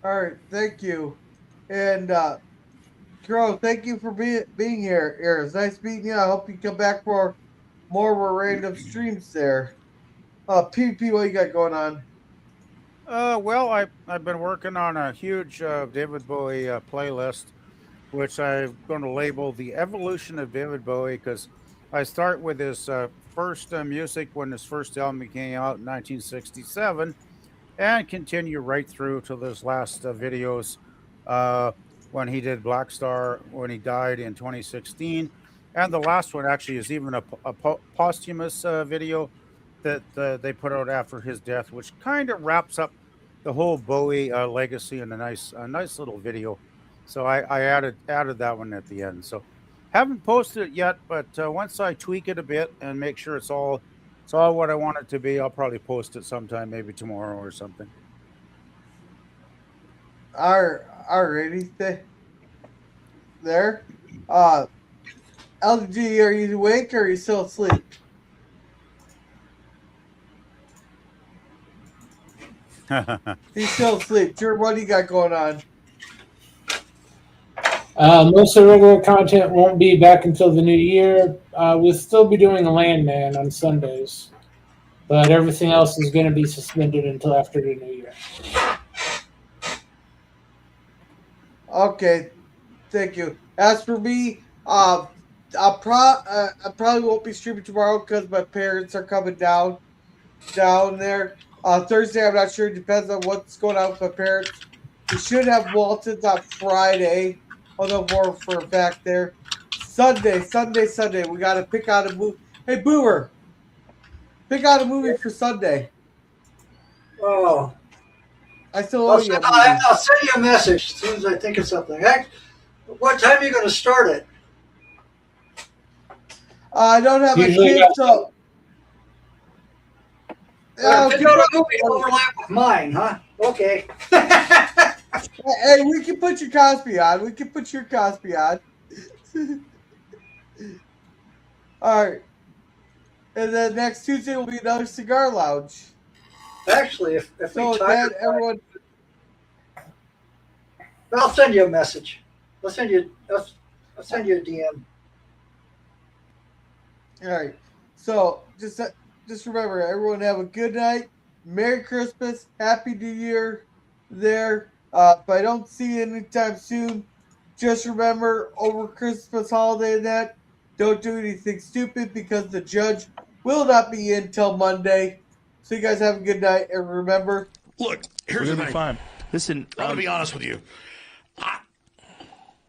All right, thank you. And Crow, thank you for being here. It's nice meeting you. I hope you come back for more of our random streams there. PvP, what you got going on? Well, I've been working on a huge David Bowie playlist, which I'm going to label The Evolution of David Bowie, because I start with his first music when his first album came out in 1967, and continue right through to those last videos when he did Black Star, when he died in 2016. And the last one actually is even a posthumous video that they put out after his death, which kind of wraps up the whole Bowie legacy in a nice little video. So I added that one at the end. So haven't posted it yet, but once I tweak it a bit and make sure it's all what I want it to be, I'll probably post it sometime, maybe tomorrow or something. Alrighty, there. LG, are you awake or are you still asleep? He's still asleep. Jared, what do you got going on? Most of the regular content won't be back until the new year. We'll still be doing a Landman on Sundays, but everything else is going to be suspended until after the new year. Okay, thank you. As for me, I probably won't be streaming tomorrow because my parents are coming down there. Thursday, I'm not sure. It depends on what's going on with my parents. We should have Waltons on Friday. Although more for a fact there. Sunday. We got to pick out a movie. Hey, Boomer. Pick out a movie for Sunday. Oh. I still owe you a movie. I'll send you a message as soon as I think of something. What time are you going to start it? I don't have a kid, so... Pick out a movie overlap with mine, huh? Okay. Hey, we can put your Cosby on. All right. And then next Tuesday will be another Cigar Lounge. Actually, if so we time everyone... I'll send you a message. I'll send you a DM. All right. So just remember, everyone have a good night. Merry Christmas. Happy New Year there. If I don't see you anytime soon, just remember over Christmas holiday and that, don't do anything stupid because the judge will not be in till Monday. So you guys have a good night and remember. Look, here's the thing. Fine. Listen, I'm gonna be honest with you.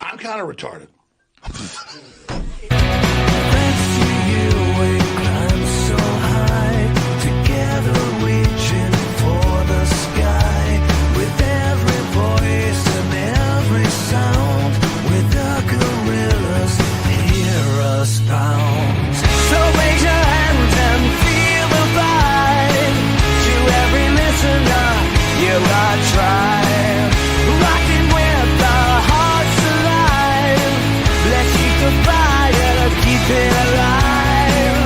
I'm kind of retarded.